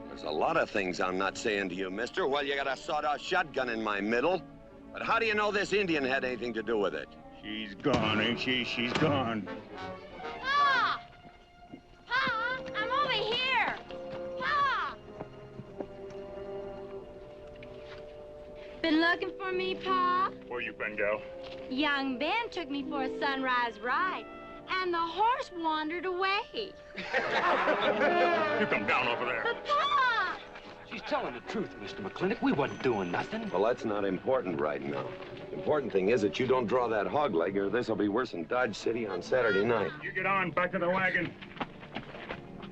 [SPEAKER 3] There's a lot of things I'm not saying to you, mister. Well, you got a sawed-off shotgun in my middle. But how do you know this Indian had anything to do with it?
[SPEAKER 9] She's gone, ain't she? She's gone.
[SPEAKER 4] Pa! Pa! I'm over here! Pa! Been looking for me, Pa?
[SPEAKER 9] Where you been, gal?
[SPEAKER 4] Young Ben took me for a sunrise ride, and the horse wandered away.
[SPEAKER 9] You come down over there.
[SPEAKER 4] But, Pa!
[SPEAKER 9] She's
[SPEAKER 6] telling the truth, Mr. McLintock. We wasn't doing nothing.
[SPEAKER 3] Well, that's not important right now. The important thing is that you don't draw that hog leg, or this will be worse than Dodge City on Saturday night.
[SPEAKER 5] You get on, back to the wagon.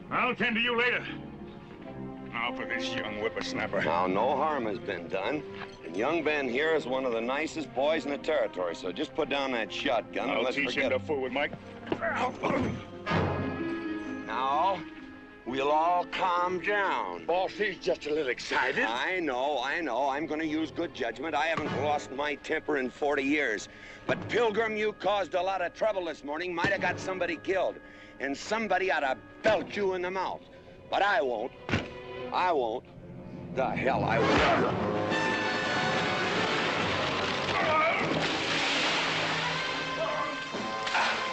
[SPEAKER 5] I'll tend to you later. Now for this young whippersnapper.
[SPEAKER 3] Now, no harm has been done. And young Ben here is one of the nicest boys in the territory, so just put down that shotgun and
[SPEAKER 5] I'll
[SPEAKER 3] let's
[SPEAKER 5] teach
[SPEAKER 3] forget
[SPEAKER 5] him to fool with Mike.
[SPEAKER 3] Now, we'll all calm down.
[SPEAKER 2] Boss, he's just a little excited.
[SPEAKER 3] I know. I'm going to use good judgment. I haven't lost my temper in 40 years. But, Pilgrim, you caused a lot of trouble this morning. Might have got somebody killed. And somebody ought to belt you in the mouth. But I won't. I won't. The hell I won't.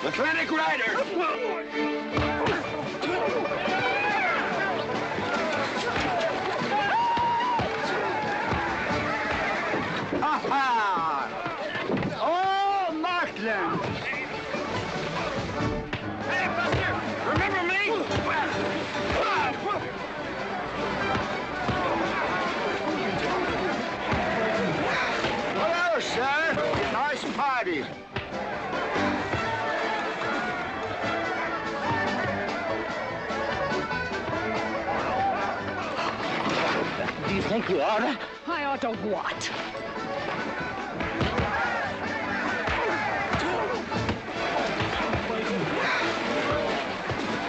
[SPEAKER 3] McLintock Rider!
[SPEAKER 17] Oh, Markland!
[SPEAKER 5] Hey, Buster! Remember me?
[SPEAKER 17] Hello, sir. Nice party. Do you think you ought to?
[SPEAKER 13] I ought to what?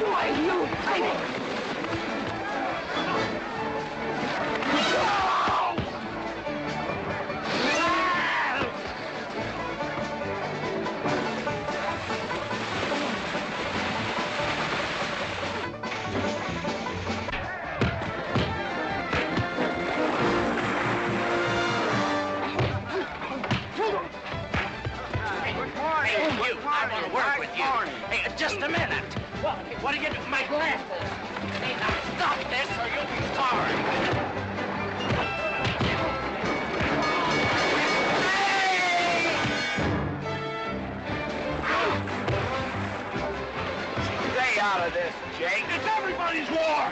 [SPEAKER 13] Why, you fighting?
[SPEAKER 19] Hey, just a minute. What are you doing? My glasses. Hey, now stop this or you'll be sorry.
[SPEAKER 3] Stay out of this, Jake.
[SPEAKER 5] It's everybody's war!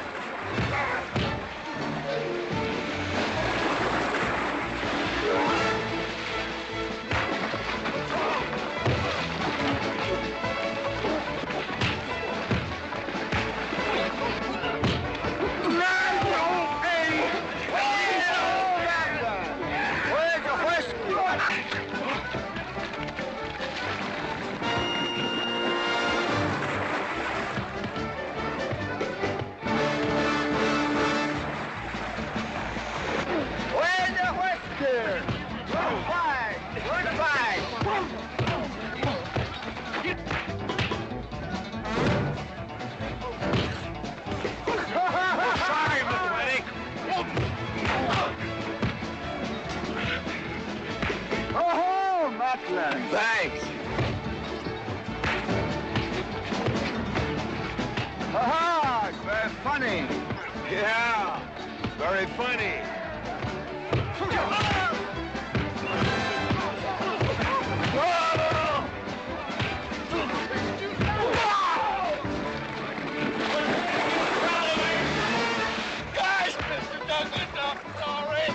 [SPEAKER 3] Thanks.
[SPEAKER 17] Ha-ha! Very funny.
[SPEAKER 3] Yeah, very funny.
[SPEAKER 5] Guys, Mr. Douglas, I'm sorry.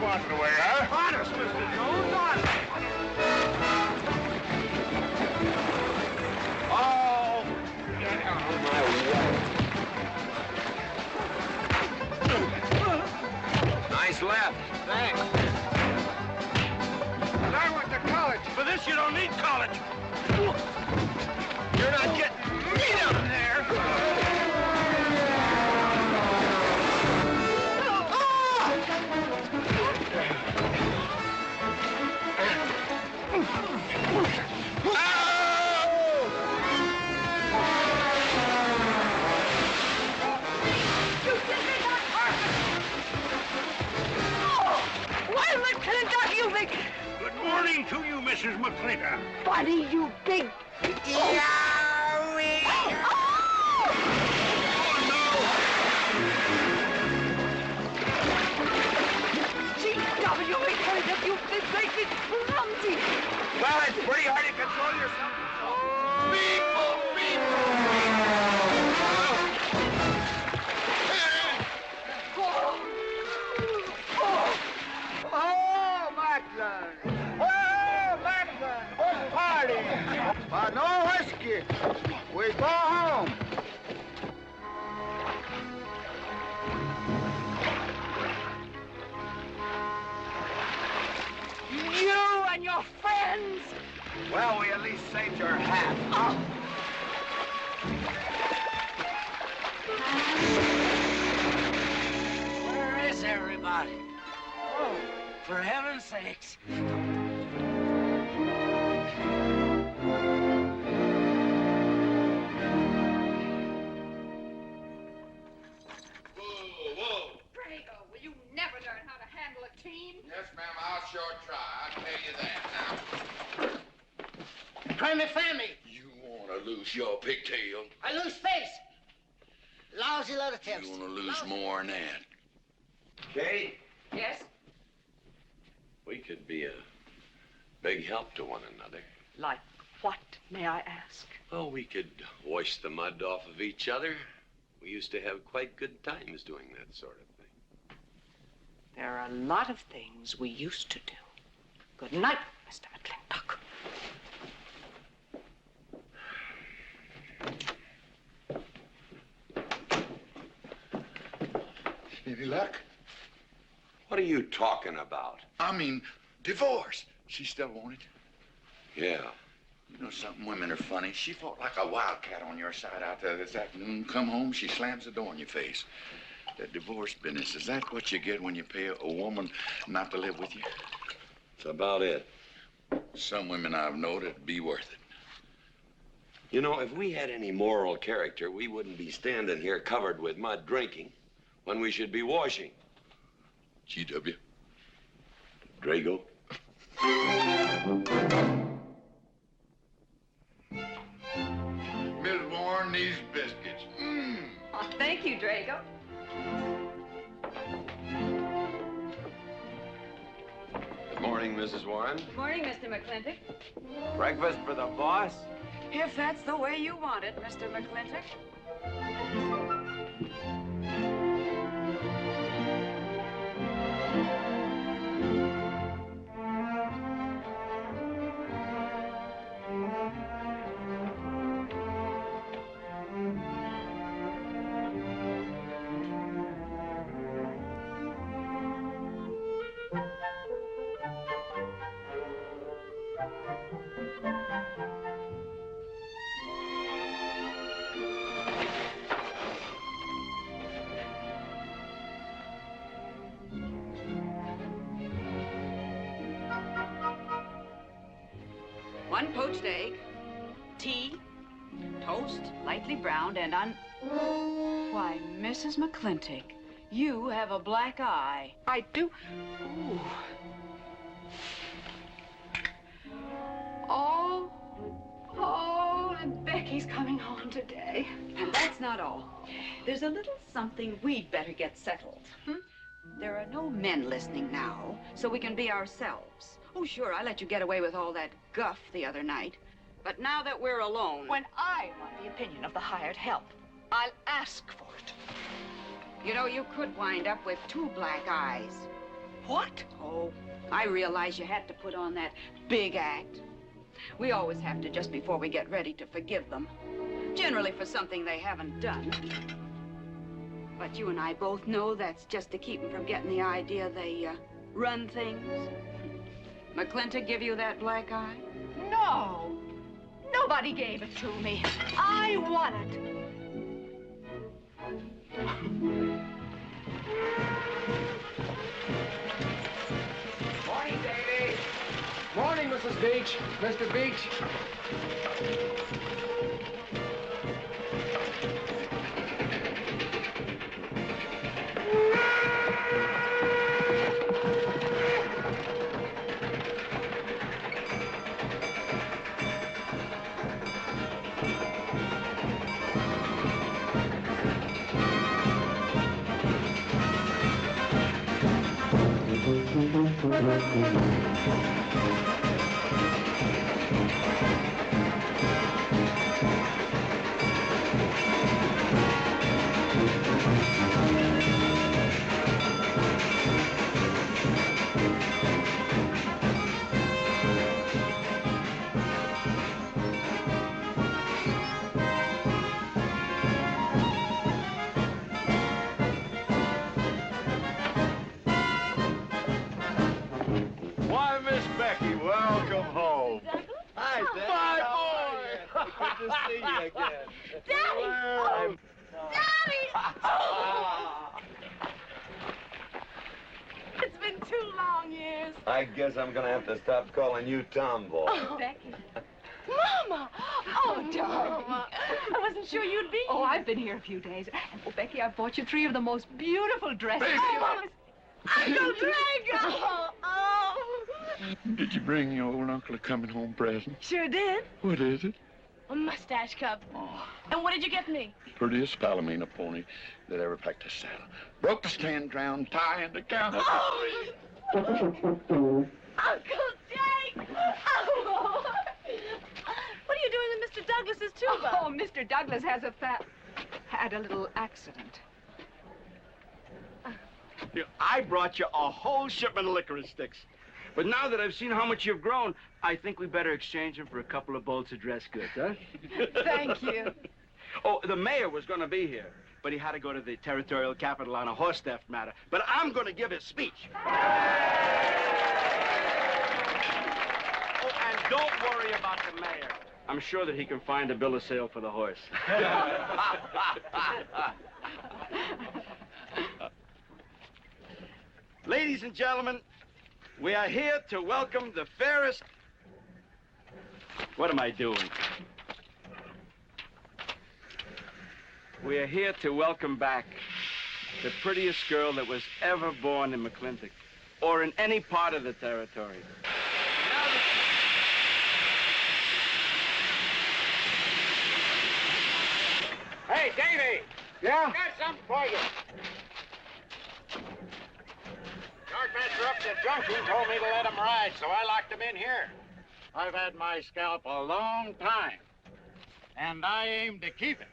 [SPEAKER 5] Walking away, huh? Honest, Mr. Jones, honest.
[SPEAKER 3] Oh, my nice left.
[SPEAKER 5] Thanks. And I went to college. For this, you don't need college. You're not getting me down there. Mrs. McLintock.
[SPEAKER 17] Buddy, you big...
[SPEAKER 13] G.W. McLintock, you big, great big clumsy.
[SPEAKER 3] Well, it's pretty hard to control yourself.
[SPEAKER 2] Oh, McLaglen! Oh, McLaglen! What party? No whiskey. We go home.
[SPEAKER 13] You and your friends.
[SPEAKER 3] Well, we at least saved your hat.
[SPEAKER 19] Where is everybody? Oh, for heaven's sakes.
[SPEAKER 13] Drago, will you never learn how to handle a team?
[SPEAKER 9] Yes, ma'am, I'll sure try. I'll tell you that now.
[SPEAKER 17] Try me, family.
[SPEAKER 2] You want to lose your pigtail?
[SPEAKER 17] I lose face. Lousy lot of tips.
[SPEAKER 2] You want to lose more than that?
[SPEAKER 3] Kate,
[SPEAKER 16] Yes?
[SPEAKER 3] we could be a big help to one another.
[SPEAKER 13] Like what, may I ask?
[SPEAKER 3] Well, we could wash the mud off of each other. We used to have quite good times doing that sort of thing.
[SPEAKER 13] There are a lot of things we used to do. Good night, Mr. McLintock.
[SPEAKER 2] Any luck?
[SPEAKER 3] What are you talking about?
[SPEAKER 2] I mean, divorce. She still want it?
[SPEAKER 3] Yeah.
[SPEAKER 2] You know something? Women are funny. She fought like a wildcat on your side out there this afternoon. Come home, she slams the door in your face. That divorce business, is that what you get when you pay a woman not to live with you?
[SPEAKER 3] That's about it.
[SPEAKER 2] Some women I've known it'd be worth it.
[SPEAKER 3] You know, if we had any moral character, we wouldn't be standing here covered with mud drinking when we should be washing.
[SPEAKER 2] G.W.
[SPEAKER 3] Drago.
[SPEAKER 2] Miss Warren, these biscuits.
[SPEAKER 16] Oh, thank you, Drago.
[SPEAKER 3] Good morning, Mrs. Warren.
[SPEAKER 16] Morning, Mr. McLintock.
[SPEAKER 3] Breakfast for the boss?
[SPEAKER 16] If that's the way you want it, Mr. McLintock. One poached egg, tea, toast, lightly browned, and Why, Mrs. McLintock, you have a black eye.
[SPEAKER 13] I do. Ooh. Oh, and Becky's coming home today.
[SPEAKER 16] And that's not all. There's a little something we'd better get settled. There are no men listening now, so we can be ourselves. Oh, sure, I let you get away with all that guff the other night. But now that we're alone...
[SPEAKER 13] When I want the opinion of the hired help, I'll ask for it.
[SPEAKER 16] You know, you could wind up with 2 black eyes.
[SPEAKER 13] What?
[SPEAKER 16] Oh, I realize you had to put on that big act. We always have to just before we get ready to forgive them. Generally for something they haven't done. But you and I both know that's just to keep them from getting the idea they run things. McLintock give you that black eye?
[SPEAKER 13] No. Nobody gave it to me. I won it.
[SPEAKER 11] Morning, Davy. Morning, Mrs. Beach. Mr. Beach.
[SPEAKER 9] Why, Miss Becky, welcome home.
[SPEAKER 20] Hi, Dad.
[SPEAKER 9] My
[SPEAKER 20] How
[SPEAKER 9] boy!
[SPEAKER 20] are you? Good to see you again.
[SPEAKER 4] Daddy!
[SPEAKER 9] Well,
[SPEAKER 4] It's been 2 long years.
[SPEAKER 3] I guess I'm gonna have to stop calling you Tomboy.
[SPEAKER 13] Becky.
[SPEAKER 4] Mama!
[SPEAKER 13] Oh, darling.
[SPEAKER 4] I wasn't sure you'd be
[SPEAKER 13] Oh,
[SPEAKER 4] here.
[SPEAKER 13] I've been here a few days. And, oh, Becky, I've bought you 3 of the most beautiful dresses.
[SPEAKER 4] Oh, Mama! Uncle Drago! Oh!
[SPEAKER 2] Did you bring your old uncle a coming home present?
[SPEAKER 4] Sure did.
[SPEAKER 2] What is it?
[SPEAKER 4] A mustache cup. And what did you get me?
[SPEAKER 2] Prettiest Palomino pony that ever packed a saddle. Broke the stand, drowned, tie in the counter.
[SPEAKER 4] Oh! Uncle Jake! Oh! What are you doing with Mr. Douglas's tuba?
[SPEAKER 13] Oh, Mr. Douglas had a little accident.
[SPEAKER 10] I brought you a whole shipment of licorice sticks. But now that I've seen how much you've grown, I think we better exchange them for a couple of bolts of dress goods, huh?
[SPEAKER 4] Thank you.
[SPEAKER 10] Oh, the mayor was going to be here, but he had to go to the territorial capital on a horse theft matter. But I'm going to give his speech. Oh, and don't worry about the mayor. I'm sure that he can find a bill of sale for the horse. Ladies and gentlemen, we are here to welcome the fairest... What am I doing? We are here to welcome back the prettiest girl that was ever born in McLintock, or in any part of the territory.
[SPEAKER 9] Hey, Davey!
[SPEAKER 11] Yeah?
[SPEAKER 9] Got something for you. Yardmaster up at the junction told me to let him ride, so I locked him in here. I've had my scalp a long time, and I aim to keep it.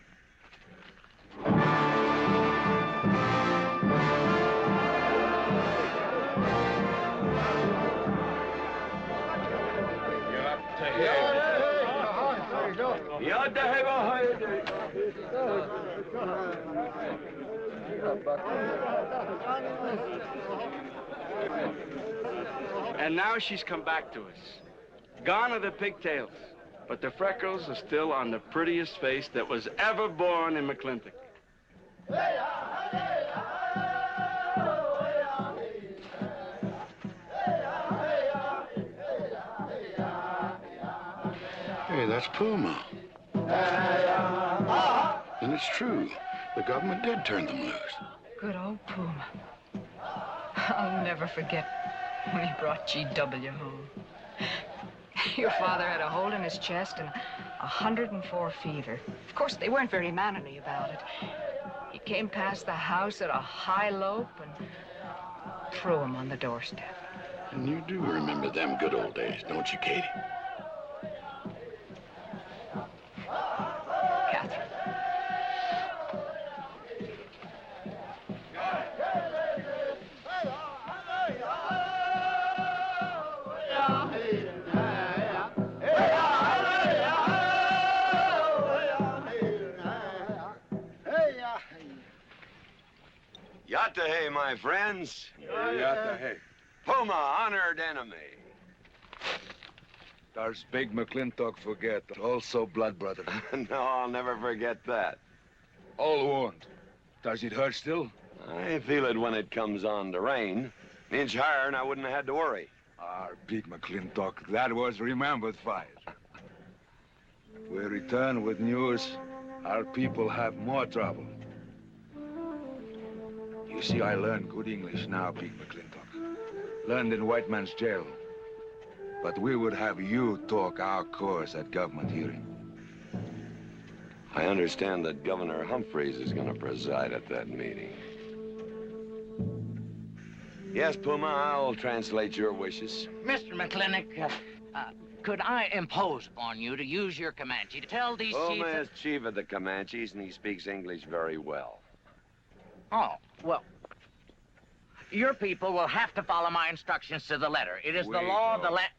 [SPEAKER 10] And now she's come back to us. Gone are the pigtails, but the freckles are still on the prettiest face that was ever born in McLintock.
[SPEAKER 2] Hey, that's Puma. And it's true. The government did turn them loose.
[SPEAKER 13] Good old Puma. I'll never forget when he brought G.W. home. Your father had a hole in his chest and 104 fever. Of course, they weren't very mannerly about it. He came past the house at a high lope and threw him on the doorstep.
[SPEAKER 2] And you do remember them good old days, don't you, Katie?
[SPEAKER 13] Catherine.
[SPEAKER 3] Yatta-hey, my friends.
[SPEAKER 15] Yatta-hey.
[SPEAKER 3] Puma, honored enemy.
[SPEAKER 15] Does big McLintock forget, also blood brother?
[SPEAKER 3] No, I'll never forget that.
[SPEAKER 15] All wound. Does it hurt still?
[SPEAKER 3] I feel it when it comes on to rain. An inch higher and I wouldn't have had to worry.
[SPEAKER 15] Our big McLintock, that was remembered fight. We return with news. Our people have more trouble. You see, I learned good English now, big McLintock. Learned in white man's jail. But we would have you talk our course at government hearing.
[SPEAKER 3] I understand that Governor Humphreys is going to preside at that meeting. Yes, Puma, I'll translate your wishes.
[SPEAKER 19] Mr. McLintock, could I impose upon you to use your Comanche to tell these
[SPEAKER 3] Puma
[SPEAKER 19] chiefs...
[SPEAKER 3] is chief of the Comanches, and he speaks English very well.
[SPEAKER 19] Oh, well, your people will have to follow my instructions to the letter. It is the law of the land.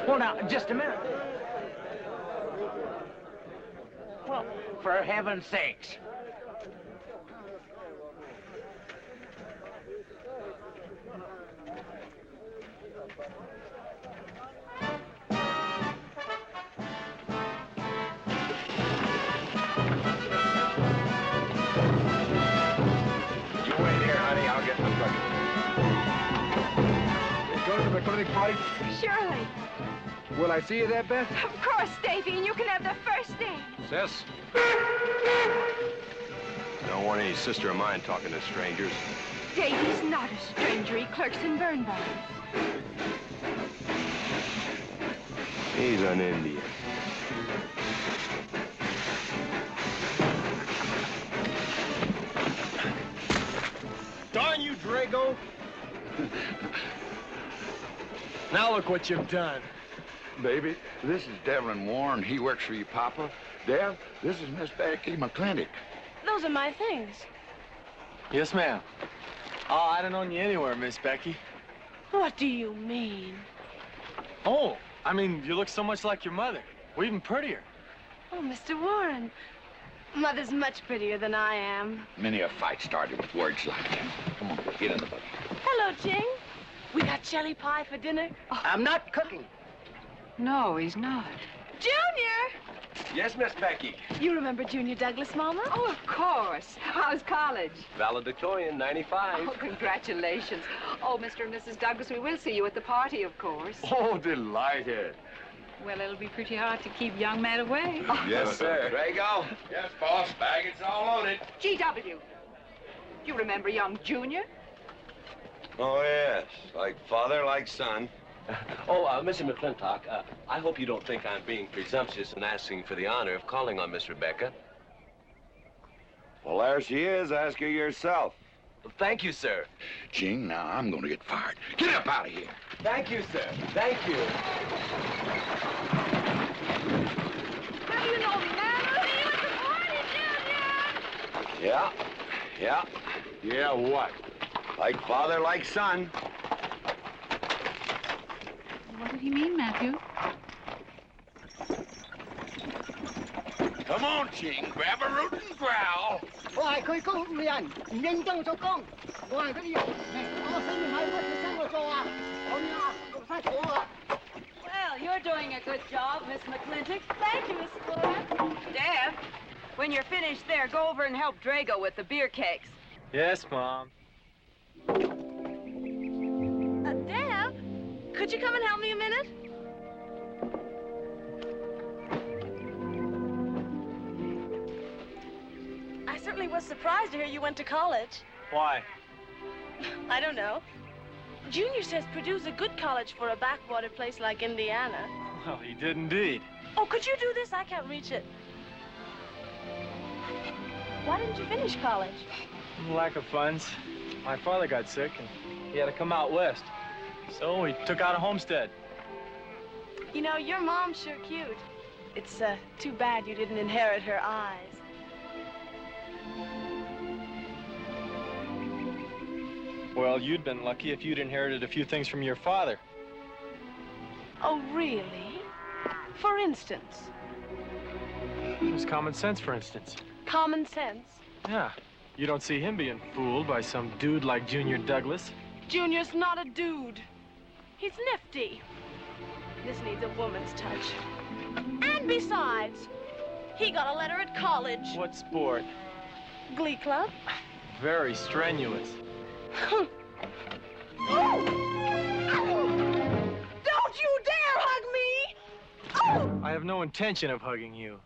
[SPEAKER 19] Well, now, just a minute. Well, for heaven's sakes.
[SPEAKER 11] Going to the McLintock party?
[SPEAKER 12] Surely.
[SPEAKER 11] Will I see you there, Beth?
[SPEAKER 12] Of course, Davy, and you can have the first name.
[SPEAKER 6] Sis? Don't want any sister of mine talking to strangers.
[SPEAKER 12] Davy's not a stranger. He clerks in burn barns.
[SPEAKER 6] He's an Indian.
[SPEAKER 20] Darn you, Drago! Now look what you've done.
[SPEAKER 2] Baby, this is Devlin Warren. He works for your papa. Dev, this is Miss Becky McLintock.
[SPEAKER 21] Those are my things.
[SPEAKER 14] Yes, ma'am. Oh, I don't own you anywhere, Miss Becky.
[SPEAKER 21] What do you mean?
[SPEAKER 14] Oh, I mean, you look so much like your mother. Well, even prettier.
[SPEAKER 21] Oh, Mr. Warren. Mother's much prettier than I am.
[SPEAKER 2] Many a fight started with words like that. Come on, get in the boat.
[SPEAKER 21] Hello, Ching. We got jelly pie for dinner.
[SPEAKER 17] Oh, I'm not cooking.
[SPEAKER 13] No, he's not.
[SPEAKER 21] Junior!
[SPEAKER 14] Yes, Miss Becky.
[SPEAKER 21] You remember Junior Douglas, Mama?
[SPEAKER 13] Oh, of course. How's college?
[SPEAKER 6] Valedictorian, 95.
[SPEAKER 13] Oh, congratulations. Oh, Mr. and Mrs. Douglas, we will see you at the party, of course.
[SPEAKER 7] Oh, delighted.
[SPEAKER 13] Well, it'll be pretty hard to keep young men away.
[SPEAKER 6] Yes, sir.
[SPEAKER 3] Drago?
[SPEAKER 7] Yes, boss. Baggage all loaded.
[SPEAKER 13] G.W. You remember young Junior?
[SPEAKER 3] Oh, yes. Like father, like son.
[SPEAKER 15] Mr. McLintock, I hope you don't think I'm being presumptuous in asking for the honor of calling on Miss Rebecca.
[SPEAKER 3] Well, there she is. Ask her yourself.
[SPEAKER 15] Thank you, sir.
[SPEAKER 2] Ching, now I'm going to get fired. Get up out of here.
[SPEAKER 15] Thank you, sir. Thank you.
[SPEAKER 21] Have you no manners? See you at the party, Junior!
[SPEAKER 3] Yeah. Yeah.
[SPEAKER 7] Yeah, what?
[SPEAKER 3] Like father, like son.
[SPEAKER 13] What did he mean, Matthew?
[SPEAKER 2] Come on, Ching. Grab a root and growl.
[SPEAKER 17] 我係佢公務人，唔認真做工。我係嗰啲人，我死唔係乜嘢生活做啊？咁啊，做晒咗啊！
[SPEAKER 16] Well, you're doing a good job, Miss McLintock. Thank you, Miss Flora. Deb, when you're finished there, go over and help Drago with the beer cakes.
[SPEAKER 14] Yes, Mom.
[SPEAKER 21] Deb, could you come and help me a minute? I certainly was surprised to hear you went to college.
[SPEAKER 14] Why?
[SPEAKER 21] I don't know. Junior says Purdue's a good college for a backwater place like Indiana.
[SPEAKER 14] Well, he did indeed.
[SPEAKER 21] Oh, could you do this? I can't reach it. Why didn't you finish college?
[SPEAKER 14] Lack of funds. My father got sick, and he had to come out west. So he took out a homestead.
[SPEAKER 21] You know, your mom's sure cute. It's too bad you didn't inherit her eyes.
[SPEAKER 14] Well, you'd been lucky if you'd inherited a few things from your father.
[SPEAKER 21] Oh, really? For instance?
[SPEAKER 14] It was common sense, for instance.
[SPEAKER 21] Common sense.
[SPEAKER 14] Yeah. You don't see him being fooled by some dude like Junior Douglas.
[SPEAKER 21] Junior's not a dude. He's nifty. This needs a woman's touch. And besides, he got a letter at college.
[SPEAKER 14] What sport?
[SPEAKER 21] Glee club.
[SPEAKER 14] Very strenuous.
[SPEAKER 21] Don't you dare hug me! Oh!
[SPEAKER 14] I have no intention of hugging you.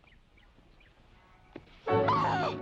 [SPEAKER 21] Oh!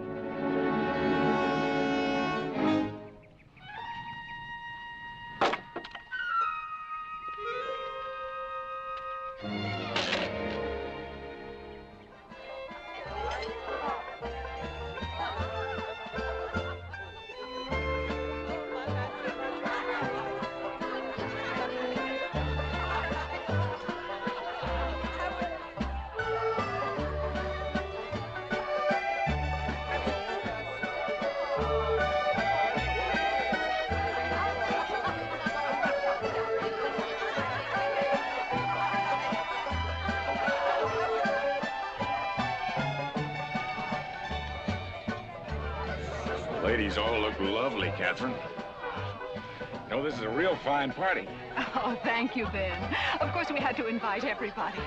[SPEAKER 7] ladies all look lovely, Catherine. No, this is a real fine party.
[SPEAKER 13] Oh, thank you, Ben. Of course, we had to invite everybody.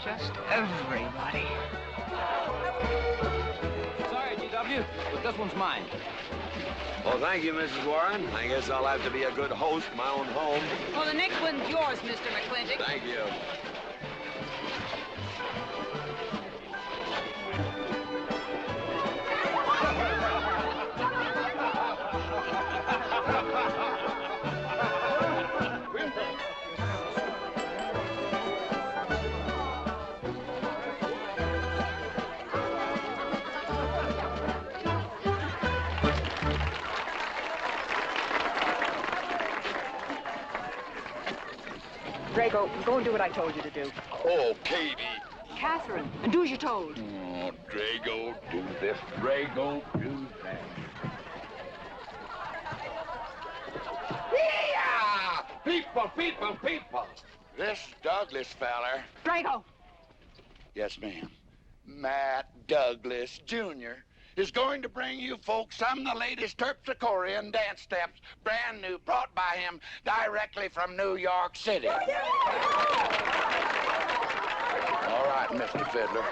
[SPEAKER 13] Just everybody.
[SPEAKER 15] Sorry, GW, but this one's mine.
[SPEAKER 3] Well, thank you, Mrs. Warren. I guess I'll have to be a good host, my own home.
[SPEAKER 16] Well, the next one's yours, Mr. McLintock.
[SPEAKER 3] Thank you.
[SPEAKER 13] Drago, go and do what I told you to do.
[SPEAKER 2] Oh, Katie.
[SPEAKER 13] Catherine, and do as you're told.
[SPEAKER 2] Oh, Drago, do this. Drago, do that. Yeah! People, people, people. This Douglas feller.
[SPEAKER 13] Drago!
[SPEAKER 2] Yes, ma'am. Matt Douglas, Jr. is going to bring you folks some of the latest terpsichorean dance steps, brand new, brought by him directly from New York City. All right, Mr. Fiddler.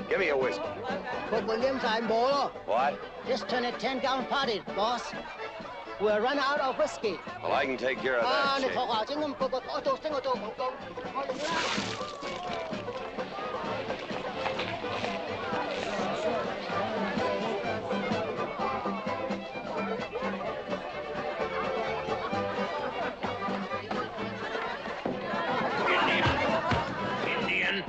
[SPEAKER 3] Give me a whiskey.
[SPEAKER 17] Put Williams on board.
[SPEAKER 3] What?
[SPEAKER 17] Just turn a 10-gallon party, boss. We'll run out of whiskey.
[SPEAKER 3] Well, I can take care of that, Jake.
[SPEAKER 5] Indian.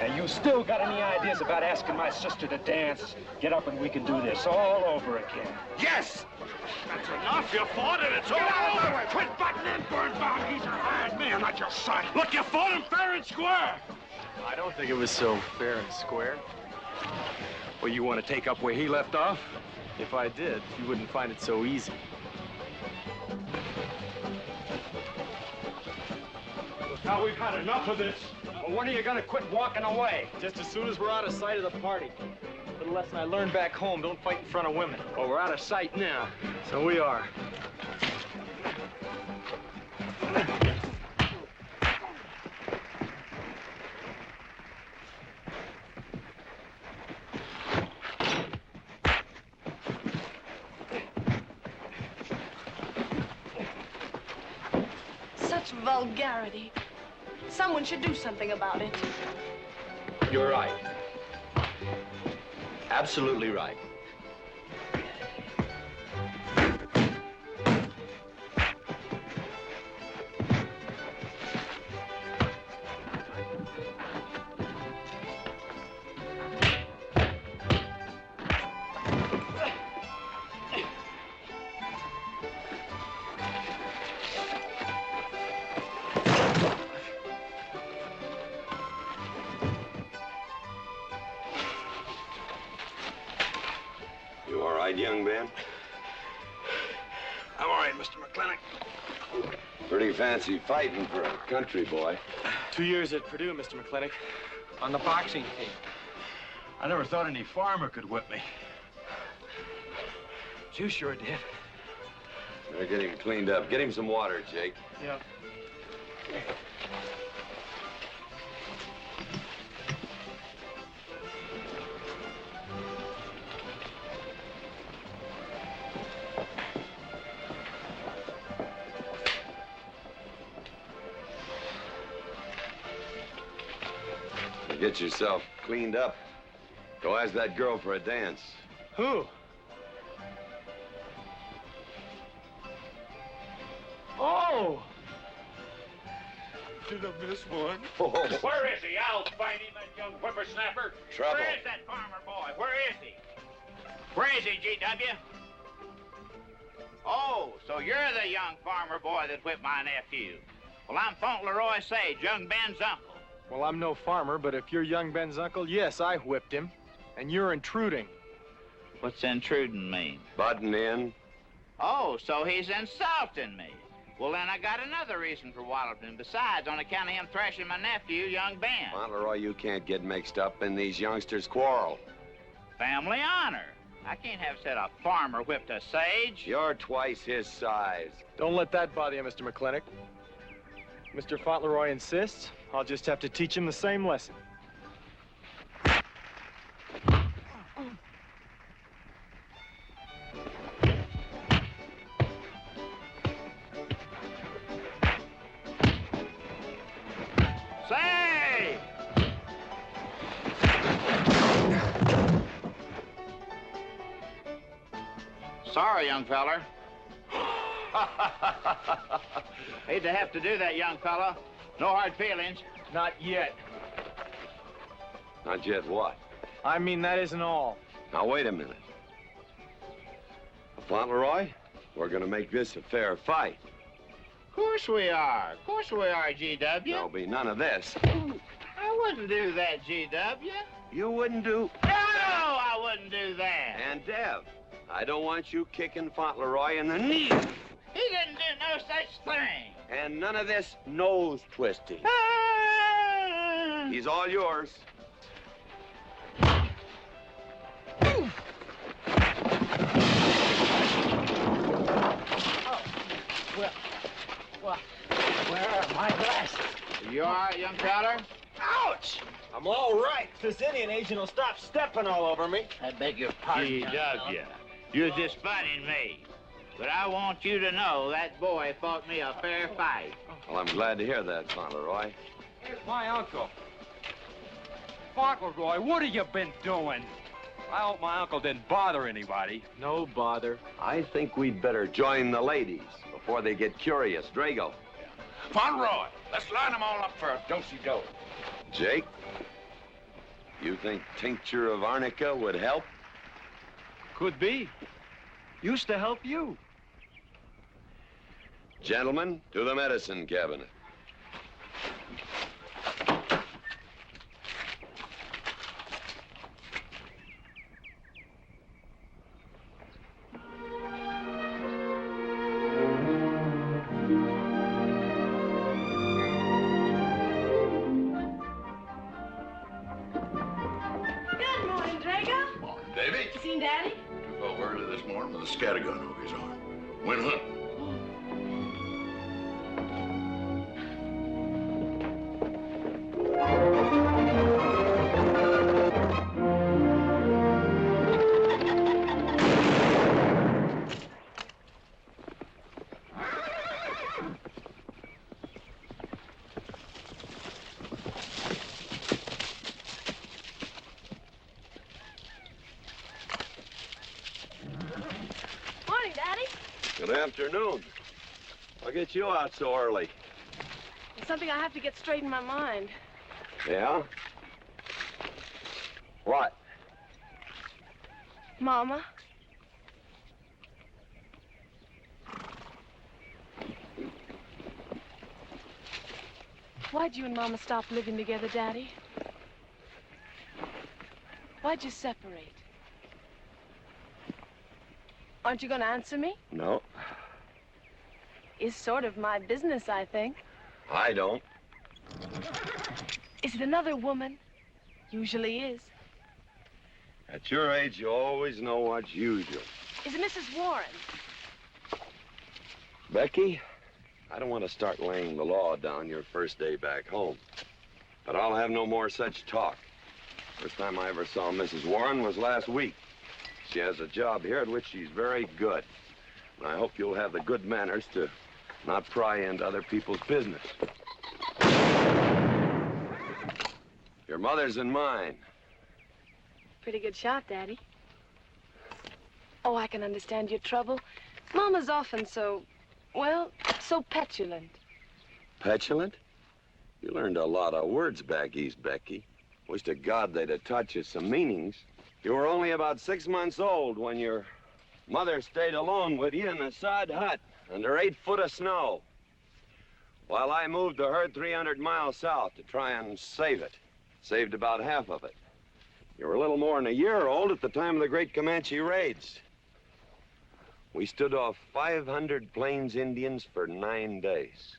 [SPEAKER 6] And you still got any ideas about asking my sister to dance? Get up and we can do this all over again.
[SPEAKER 5] Yes! That's enough. You fought it. It's all over. Quit butting in, Birnbaum. He's a hired man, not your son. Look, you fought him fair and square.
[SPEAKER 14] I don't think it was so fair and square. Well, you want to take up where he left off? If I did, you wouldn't find it so easy.
[SPEAKER 6] Now we've had enough of this. Well, when are you gonna quit walking away?
[SPEAKER 14] Just as soon as we're out of sight of the party. The lesson I learned back home, don't fight in front of women.
[SPEAKER 6] Well, we're out of sight now.
[SPEAKER 14] So we are.
[SPEAKER 21] Such vulgarity. Someone should do something about it.
[SPEAKER 15] You're right. Absolutely right.
[SPEAKER 3] Young Ben?
[SPEAKER 5] I'm all right, Mr. McLintock.
[SPEAKER 3] Pretty fancy fighting for a country boy.
[SPEAKER 14] 2 years at Purdue, Mr. McLintock.
[SPEAKER 6] On the boxing team. I never thought any farmer could whip me. But you sure did.
[SPEAKER 3] Better get him cleaned up. Get him some water, Jake.
[SPEAKER 14] Yeah.
[SPEAKER 3] Get yourself cleaned up. Go ask that girl for a dance.
[SPEAKER 20] Who? Oh! Did I miss one?
[SPEAKER 9] Where is he? I'll find him, that young whippersnapper.
[SPEAKER 3] Trouble.
[SPEAKER 9] Where is that farmer boy? Where is he? Where is he, G.W.? Oh, so you're the young farmer boy that whipped my nephew. Well, I'm Fauntleroy Sage, young Ben's uncle.
[SPEAKER 14] Well, I'm no farmer, but if you're young Ben's uncle, yes, I whipped him. And you're intruding.
[SPEAKER 9] What's intruding mean?
[SPEAKER 3] Butting in.
[SPEAKER 9] Oh, so he's insulting me. Well, then I got another reason for walloping him. Besides, on account of him thrashing my nephew, young Ben.
[SPEAKER 3] Fauntleroy, you can't get mixed up in these youngsters' quarrel.
[SPEAKER 9] Family honor. I can't have said a farmer whipped a sage.
[SPEAKER 3] You're twice his size.
[SPEAKER 14] Don't let that bother you, Mr. McLintock. Mr. Fauntleroy insists. I'll just have to teach him the same lesson.
[SPEAKER 9] Say! Sorry, young feller. Hate to have to do that, young fella. No hard feelings.
[SPEAKER 14] Not yet.
[SPEAKER 3] Not yet what?
[SPEAKER 14] I mean, that isn't all.
[SPEAKER 3] Now, wait a minute. Fauntleroy, we're gonna make this a fair fight.
[SPEAKER 9] Of course we are. Of course we are, G.W.
[SPEAKER 3] There'll be none of this.
[SPEAKER 9] I wouldn't do that, G.W.
[SPEAKER 3] You wouldn't do...
[SPEAKER 9] No, I wouldn't do that.
[SPEAKER 3] And Dev, I don't want you kicking Fauntleroy in the knee.
[SPEAKER 9] He didn't do no such thing.
[SPEAKER 3] And none of this nose twisting. He's all yours.
[SPEAKER 17] Well, where are my glasses?
[SPEAKER 9] You all right, young feller?
[SPEAKER 20] Ouch! I'm all right. This Indian agent will stop stepping all over me.
[SPEAKER 9] I beg your pardon. G.W. You're just funning me. But I want you to know that boy fought me a fair fight.
[SPEAKER 3] Well, I'm glad to hear that, Fauntleroy.
[SPEAKER 6] Here's my uncle. Fauntleroy, what have you been doing? I hope my uncle didn't bother anybody.
[SPEAKER 14] No bother.
[SPEAKER 3] I think we'd better join the ladies before they get curious. Drago.
[SPEAKER 2] Fauntleroy, let's line them all up for a dosey-do.
[SPEAKER 3] Jake, you think tincture of arnica would help?
[SPEAKER 14] Could be. Used to help you.
[SPEAKER 3] Gentlemen, to the medicine cabinet.
[SPEAKER 21] Good morning, Drago.
[SPEAKER 2] Morning, Davy.
[SPEAKER 21] You seen Daddy?
[SPEAKER 2] Took over early this morning with a scattergun over his arm. Went hunting.
[SPEAKER 21] Morning, Daddy.
[SPEAKER 3] Good afternoon. What gets you out so early?
[SPEAKER 21] There's something I have to get straight in my mind.
[SPEAKER 3] Yeah? What?
[SPEAKER 21] Mama. Why'd you and Mama stop living together, Daddy? Why'd you separate? Aren't you going to answer me?
[SPEAKER 3] No,
[SPEAKER 21] It's sort of my business, I think.
[SPEAKER 3] I don't.
[SPEAKER 21] Is it another woman? Usually is.
[SPEAKER 3] At your age, you always know what's usual.
[SPEAKER 21] Is it Mrs. Warren?
[SPEAKER 3] Becky, I don't want to start laying the law down your first day back home. But I'll have no more such talk. First time I ever saw Mrs. Warren was last week. She has a job here at which she's very good. And I hope you'll have the good manners to not pry into other people's business. Your mother's and mine.
[SPEAKER 21] Pretty good shot, Daddy. Oh, I can understand your trouble. Mama's often so, well, so petulant.
[SPEAKER 3] Petulant? You learned a lot of words back east, Becky. Wish to God they'd have taught you some meanings. You were only about 6 months old when your mother stayed alone with you in a sod hut under 8 foot of snow, while I moved the herd 300 miles south to try and save it. Saved about half of it. You were a little more than a year old at the time of the great Comanche raids. We stood off 500 Plains Indians for 9 days.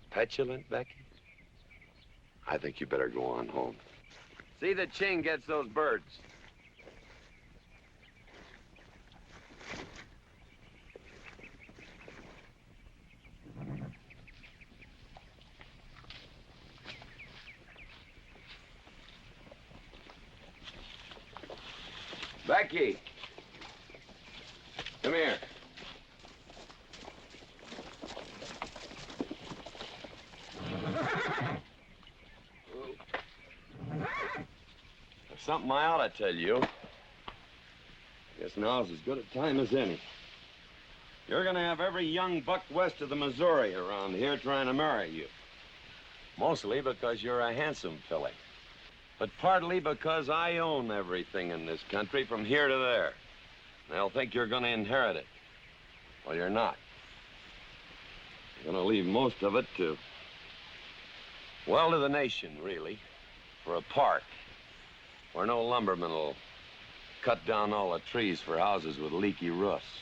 [SPEAKER 3] Petulant, Becky? I think you better go on home. See that Ching gets those birds. Becky! Come here. There's something I ought to tell you. Guess now's as good a time as any. You're gonna have every young buck west of the Missouri around here trying to marry you. Mostly because you're a handsome filly. But partly because I own everything in this country from here to there. They'll think you're gonna inherit it. Well, you're not. You're gonna leave most of it to, well, to the nation, really. For a park where no lumberman will cut down all the trees for houses with leaky roofs.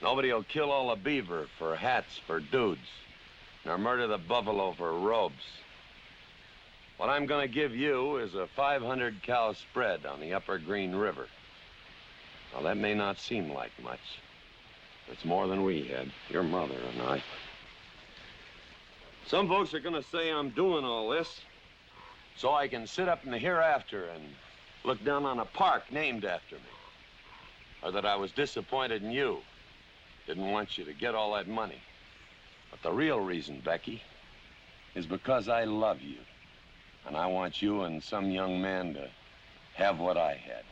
[SPEAKER 3] Nobody will kill all the beaver for hats for dudes, nor murder the buffalo for robes. What I'm gonna give you is a 500-cow spread on the upper Green River. Now, that may not seem like much. It's more than we had, your mother and I. Some folks are gonna say I'm doing all this so I can sit up in the hereafter and look down on a park named after me. Or that I was disappointed in you. Didn't want you to get all that money. But the real reason, Becky, is because I love you. And I want you and some young man to have what I had.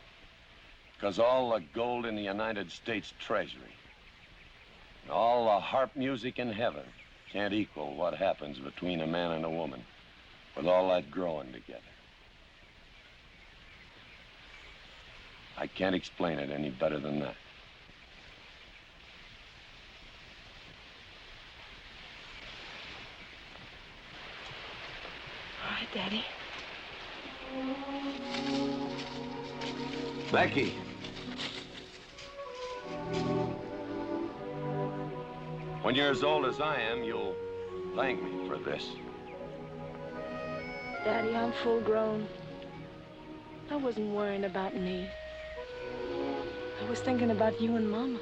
[SPEAKER 3] Because all the gold in the United States Treasury and all the harp music in heaven can't equal what happens between a man and a woman with all that growing together. I can't explain it any better than that.
[SPEAKER 21] All right, Daddy.
[SPEAKER 3] Becky. When you're as old as I am, you'll thank me for this.
[SPEAKER 21] Daddy, I'm full grown. I wasn't worrying about me. I was thinking about you and Mama.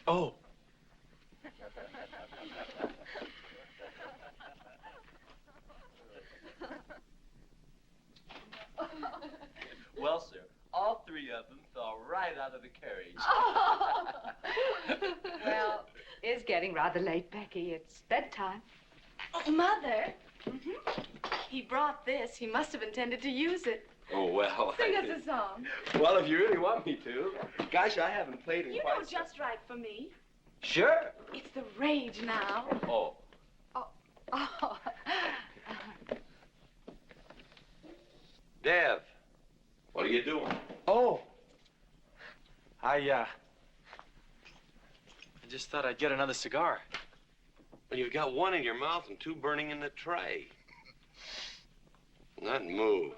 [SPEAKER 14] Oh.
[SPEAKER 8] Well, sir, all 3 of them fell right out of the carriage.
[SPEAKER 13] Well, it's getting rather late, Becky. It's bedtime.
[SPEAKER 21] Oh, Mother. He brought this. He must have intended to use it.
[SPEAKER 8] Oh, well.
[SPEAKER 21] Sing us a song.
[SPEAKER 8] Well, if you really want me to. Gosh, I haven't played in
[SPEAKER 21] You
[SPEAKER 8] quite
[SPEAKER 21] know just right for me.
[SPEAKER 8] Sure.
[SPEAKER 21] It's the rage now.
[SPEAKER 8] Oh.
[SPEAKER 21] Oh.
[SPEAKER 3] Dev, what are you doing?
[SPEAKER 14] Oh. I just thought I'd get another cigar.
[SPEAKER 3] Well, you've got one in your mouth and 2 burning in the tray. Not move.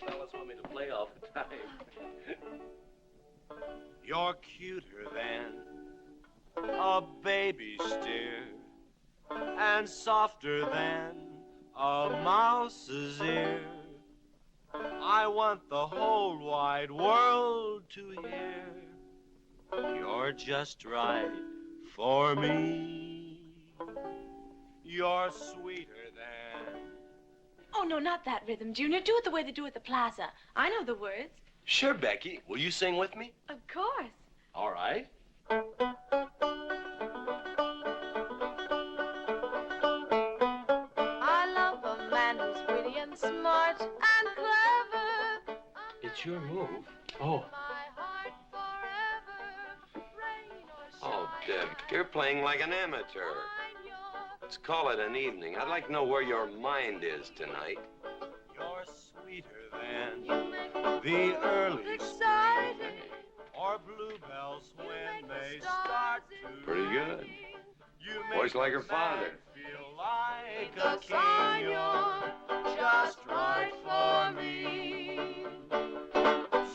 [SPEAKER 8] Fellas want me to play all the time.
[SPEAKER 22] You're cuter than a baby steer and softer than
[SPEAKER 8] a mouse's ear. I want the whole wide world to hear. You're just right for me. You're sweeter than...
[SPEAKER 21] Oh, no, not that rhythm, Junior. Do it the way they do at the plaza. I know the words.
[SPEAKER 1] Sure, Becky. Will you sing with me?
[SPEAKER 21] Of course.
[SPEAKER 1] All right.
[SPEAKER 21] I love a man who's witty and smart and clever.
[SPEAKER 14] It's your move. Oh.
[SPEAKER 3] Oh, Deb, you're playing like an amateur. Let's call it an evening. I'd like to know where your mind is tonight.
[SPEAKER 8] You're sweeter than the early spring or bluebells when they start to
[SPEAKER 3] Pretty good.
[SPEAKER 8] ring. You
[SPEAKER 3] Voice like her
[SPEAKER 8] me
[SPEAKER 3] father.
[SPEAKER 8] feel like a king. You're just right for me.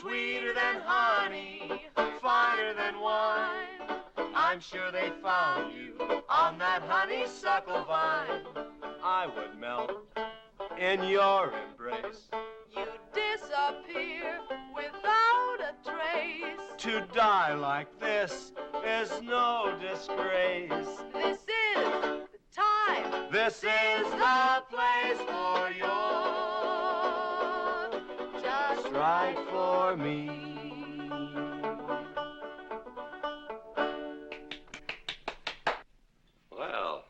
[SPEAKER 8] Sweeter than honey, finer than wine. I'm sure they found you on that honeysuckle vine. I would melt in your embrace.
[SPEAKER 21] You disappear without a trace.
[SPEAKER 8] To die like this is no disgrace.
[SPEAKER 21] This is the time.
[SPEAKER 8] This is the place for you.
[SPEAKER 21] Just
[SPEAKER 8] Right for me.
[SPEAKER 3] Well,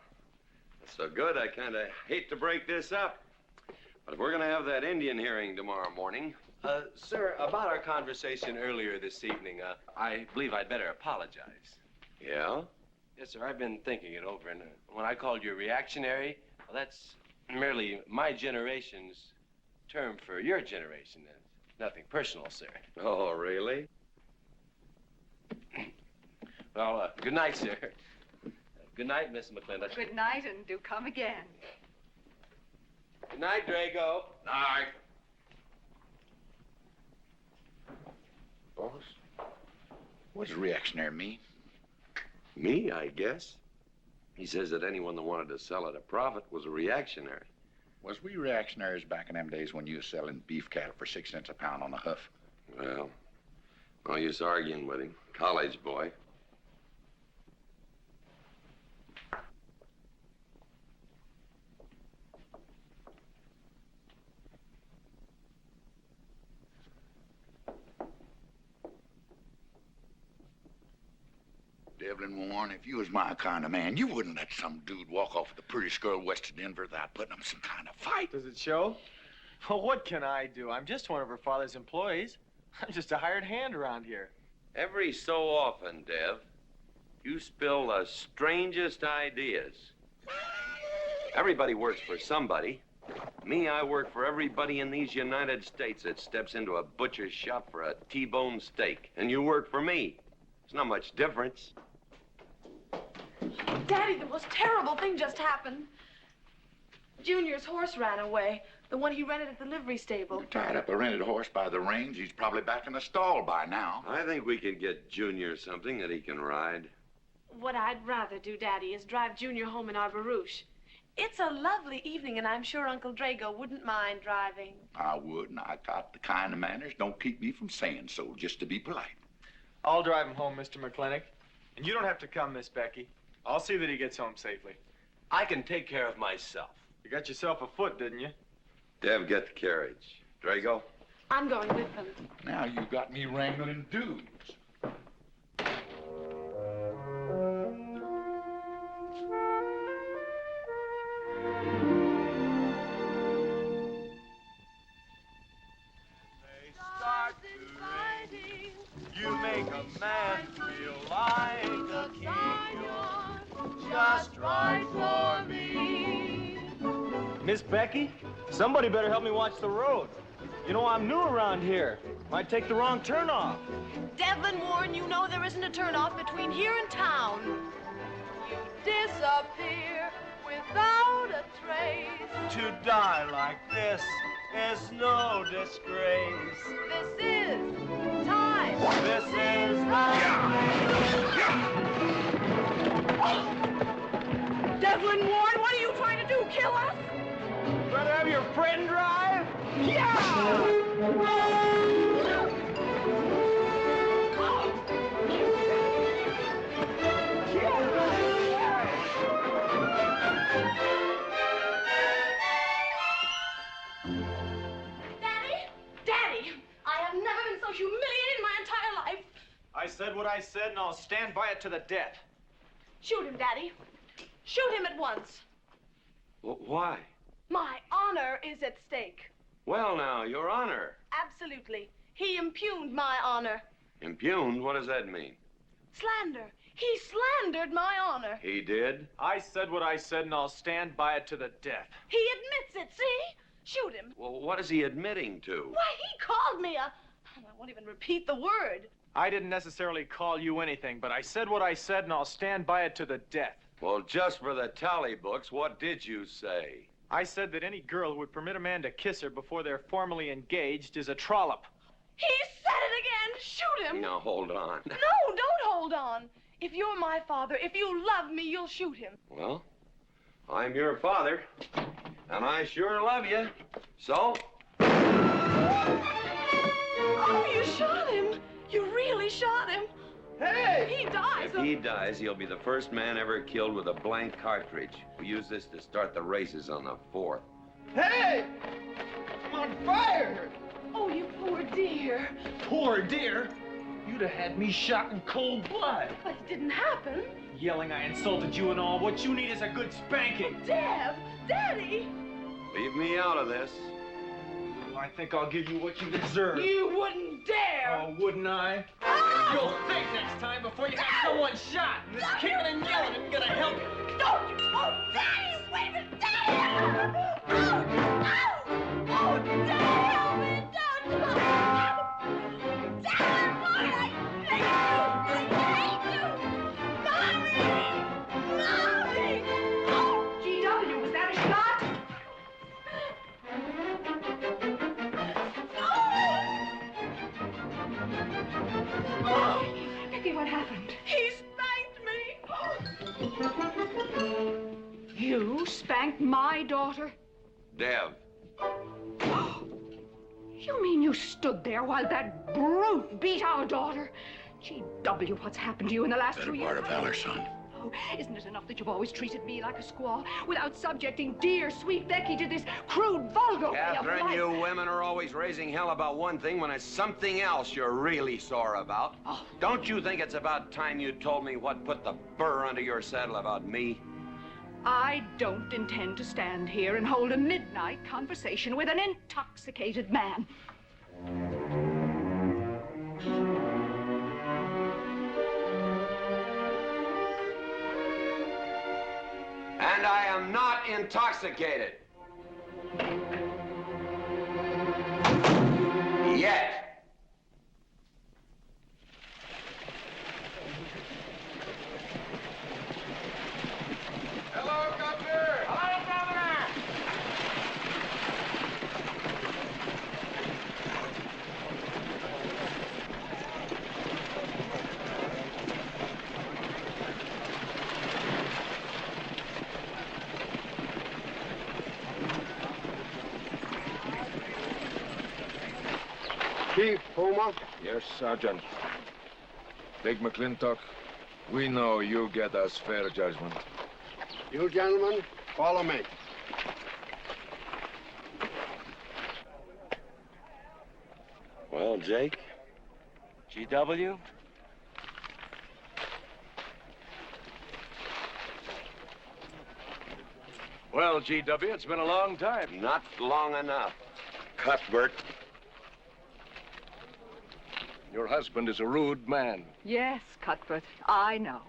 [SPEAKER 3] that's so good, I kind of hate to break this up. But if we're going to have that Indian hearing tomorrow morning...
[SPEAKER 1] Sir, about our conversation earlier this evening, I believe I'd better apologize.
[SPEAKER 3] Yeah?
[SPEAKER 1] Yes, sir, I've been thinking it over, and when I called you reactionary, well, that's merely my generation's term for your generation. Nothing personal, sir.
[SPEAKER 3] Oh, really?
[SPEAKER 1] Well, good night, sir. Good night, Miss McLintock.
[SPEAKER 13] Good night, and do come again.
[SPEAKER 1] Good night, Drago.
[SPEAKER 7] Night.
[SPEAKER 2] Boss, what does reactionary mean?
[SPEAKER 3] Me, I guess. He says that anyone that wanted to sell at a profit was a reactionary.
[SPEAKER 2] Was we reactionaries back in them days when you was selling beef cattle for 6 cents a pound on the hoof?
[SPEAKER 3] Well, no use arguing with him. College boy.
[SPEAKER 2] Devlin Warren, if you was my kind of man, you wouldn't let some dude walk off with the prettiest girl west of Denver without putting up some kind of fight.
[SPEAKER 14] Does it show? Well, what can I do? I'm just one of her father's employees. I'm just a hired hand around here.
[SPEAKER 3] Every so often, Dev, you spill the strangest ideas. Everybody works for somebody. Me, I work for everybody in these United States that steps into a butcher's shop for a T-bone steak. And you work for me. There's not much difference.
[SPEAKER 21] Daddy, the most terrible thing just happened. Junior's horse ran away. The one he rented at the livery stable.
[SPEAKER 2] Tied up a rented horse by the reins. He's probably back in the stall by now.
[SPEAKER 3] I think we could get Junior something that he can ride.
[SPEAKER 21] What I'd rather do, Daddy, is drive Junior home in our barouche. It's a lovely evening, and I'm sure Uncle Drago wouldn't mind driving.
[SPEAKER 2] I wouldn't. I got the kind of manners don't keep me from saying so, just to be polite.
[SPEAKER 14] I'll drive him home, Mr. McLintock. And you don't have to come, Miss Becky. I'll see that he gets home safely.
[SPEAKER 1] I can take care of myself.
[SPEAKER 14] You got yourself a foot, didn't you?
[SPEAKER 3] Dev, get the carriage. Drago?
[SPEAKER 21] I'm going with them.
[SPEAKER 2] Now you got me wrangling dudes.
[SPEAKER 8] You make a man feel like a king. You're just right for me.
[SPEAKER 20] Miss Becky, somebody better help me watch the road. You know, I'm new around here. Might take the wrong turnoff.
[SPEAKER 21] Devlin Warren, you know there isn't a turnoff between here and town. You disappear without a trace.
[SPEAKER 8] To die like this is no disgrace.
[SPEAKER 21] This is time.
[SPEAKER 8] This is
[SPEAKER 21] Devlin Warren, what are you trying to do? Kill us?
[SPEAKER 20] spread and drive? Yeah!
[SPEAKER 21] Daddy, I have never been so humiliated in my entire life.
[SPEAKER 20] I said what I said, and I'll stand by it to the death.
[SPEAKER 21] Shoot him, Daddy. Shoot him at once.
[SPEAKER 1] Why?
[SPEAKER 21] My honor is at stake.
[SPEAKER 1] Well, now, Your Honor.
[SPEAKER 21] Absolutely. He impugned my honor.
[SPEAKER 3] Impugned? What does that mean?
[SPEAKER 21] Slander. He slandered my honor.
[SPEAKER 3] He did?
[SPEAKER 14] I said what I said, and I'll stand by it to the death.
[SPEAKER 21] He admits it, see? Shoot him.
[SPEAKER 3] Well, what is he admitting to?
[SPEAKER 21] Why, he called me a... I won't even repeat the word.
[SPEAKER 14] I didn't necessarily call you anything, but I said what I said, and I'll stand by it to the death.
[SPEAKER 3] Well, just for the tally books, what did you say?
[SPEAKER 14] I said that any girl who would permit a man to kiss her before they're formally engaged is a trollop.
[SPEAKER 21] He said it again. Shoot him.
[SPEAKER 3] Now, hold on.
[SPEAKER 21] No, don't hold on. If you're my father, if you love me, you'll shoot him.
[SPEAKER 3] Well, I'm your father, and I sure love you. So?
[SPEAKER 21] Oh, you shot him. You really shot him.
[SPEAKER 20] Hey!
[SPEAKER 21] He dies.
[SPEAKER 3] If he dies, he'll be the first man ever killed with a blank cartridge. We use this to start the races on the 4th.
[SPEAKER 20] Hey! I'm on fire!
[SPEAKER 21] Oh, you poor dear.
[SPEAKER 14] Poor dear? You'd have had me shot in cold blood.
[SPEAKER 21] But it didn't happen.
[SPEAKER 14] Yelling I insulted you and all. What you need is a good spanking.
[SPEAKER 21] Dev! Daddy!
[SPEAKER 3] Leave me out of this.
[SPEAKER 14] Well, I think I'll give you what you deserve.
[SPEAKER 21] You wouldn't dare!
[SPEAKER 14] Oh, wouldn't I? You'll think next time before you have someone shot. And this kicking and yelling isn't gonna help you.
[SPEAKER 21] Don't you! Oh, Daddy! Wait a minute! Daddy! Oh, Daddy! Help me! Don't! Daddy! Mommy! I hate you! Mommy! Oh, G.W., was that a shot? Oh, Becky, what happened? He spanked me.
[SPEAKER 13] You spanked my daughter?
[SPEAKER 3] Dev.
[SPEAKER 13] You mean you stood there while that brute beat our daughter? G.W., what's happened to you in the last 2 years?
[SPEAKER 2] Better part of valor, son.
[SPEAKER 13] Oh, isn't it enough that you've always treated me like a squaw without subjecting dear, sweet Becky to this crude, vulgar way of
[SPEAKER 3] Catherine,
[SPEAKER 13] life?
[SPEAKER 3] you women are always raising hell about one thing when it's something else you're really sore about.
[SPEAKER 13] Oh.
[SPEAKER 3] Don't you think it's about time you told me what put the burr under your saddle about me?
[SPEAKER 13] I don't intend to stand here and hold a midnight conversation with an intoxicated man.
[SPEAKER 3] And I am not intoxicated. Yet.
[SPEAKER 9] Hello, Governor! Hello, Governor!
[SPEAKER 11] Chief, Homer?
[SPEAKER 7] Yes, Sergeant. Big McLintock, we know you get us fair judgment.
[SPEAKER 11] You gentlemen, follow me.
[SPEAKER 1] Well, Jake? G.W.?
[SPEAKER 7] Well, G.W., it's been a long time.
[SPEAKER 3] Not long enough. Cuthbert.
[SPEAKER 7] Your husband is a rude man.
[SPEAKER 13] Yes, Cuthbert, I know.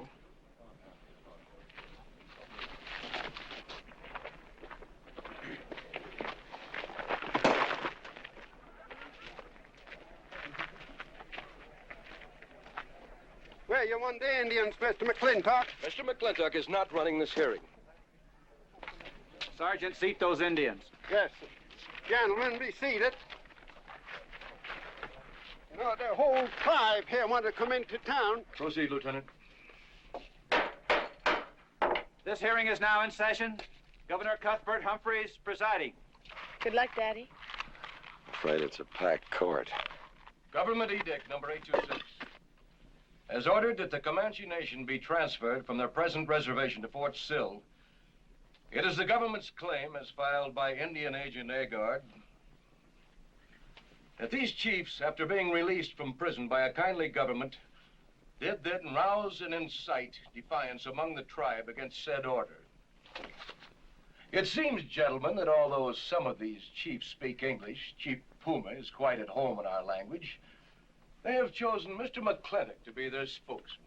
[SPEAKER 11] Where you want the Indians, Mr. McLintock?
[SPEAKER 15] Mr. McLintock is not running this hearing.
[SPEAKER 14] Sergeant, seat those Indians.
[SPEAKER 11] Yes. Gentlemen, be seated. You know, the whole tribe here want to come into town.
[SPEAKER 7] Proceed, Lieutenant.
[SPEAKER 14] This hearing is now in session. Governor Cuthbert Humphreys presiding.
[SPEAKER 21] Good luck, Daddy.
[SPEAKER 3] Afraid it's a packed court.
[SPEAKER 4] Government Edict number 826 has ordered that the Comanche Nation be transferred from their present reservation to Fort Sill. It is the government's claim, as filed by Indian Agent Agard, that these chiefs, after being released from prison by a kindly government, did then rouse and incite defiance among the tribe against said order. It seems, gentlemen, that although some of these chiefs speak English, Chief Puma is quite at home in our language, they have chosen Mr. McLintock to be their spokesman.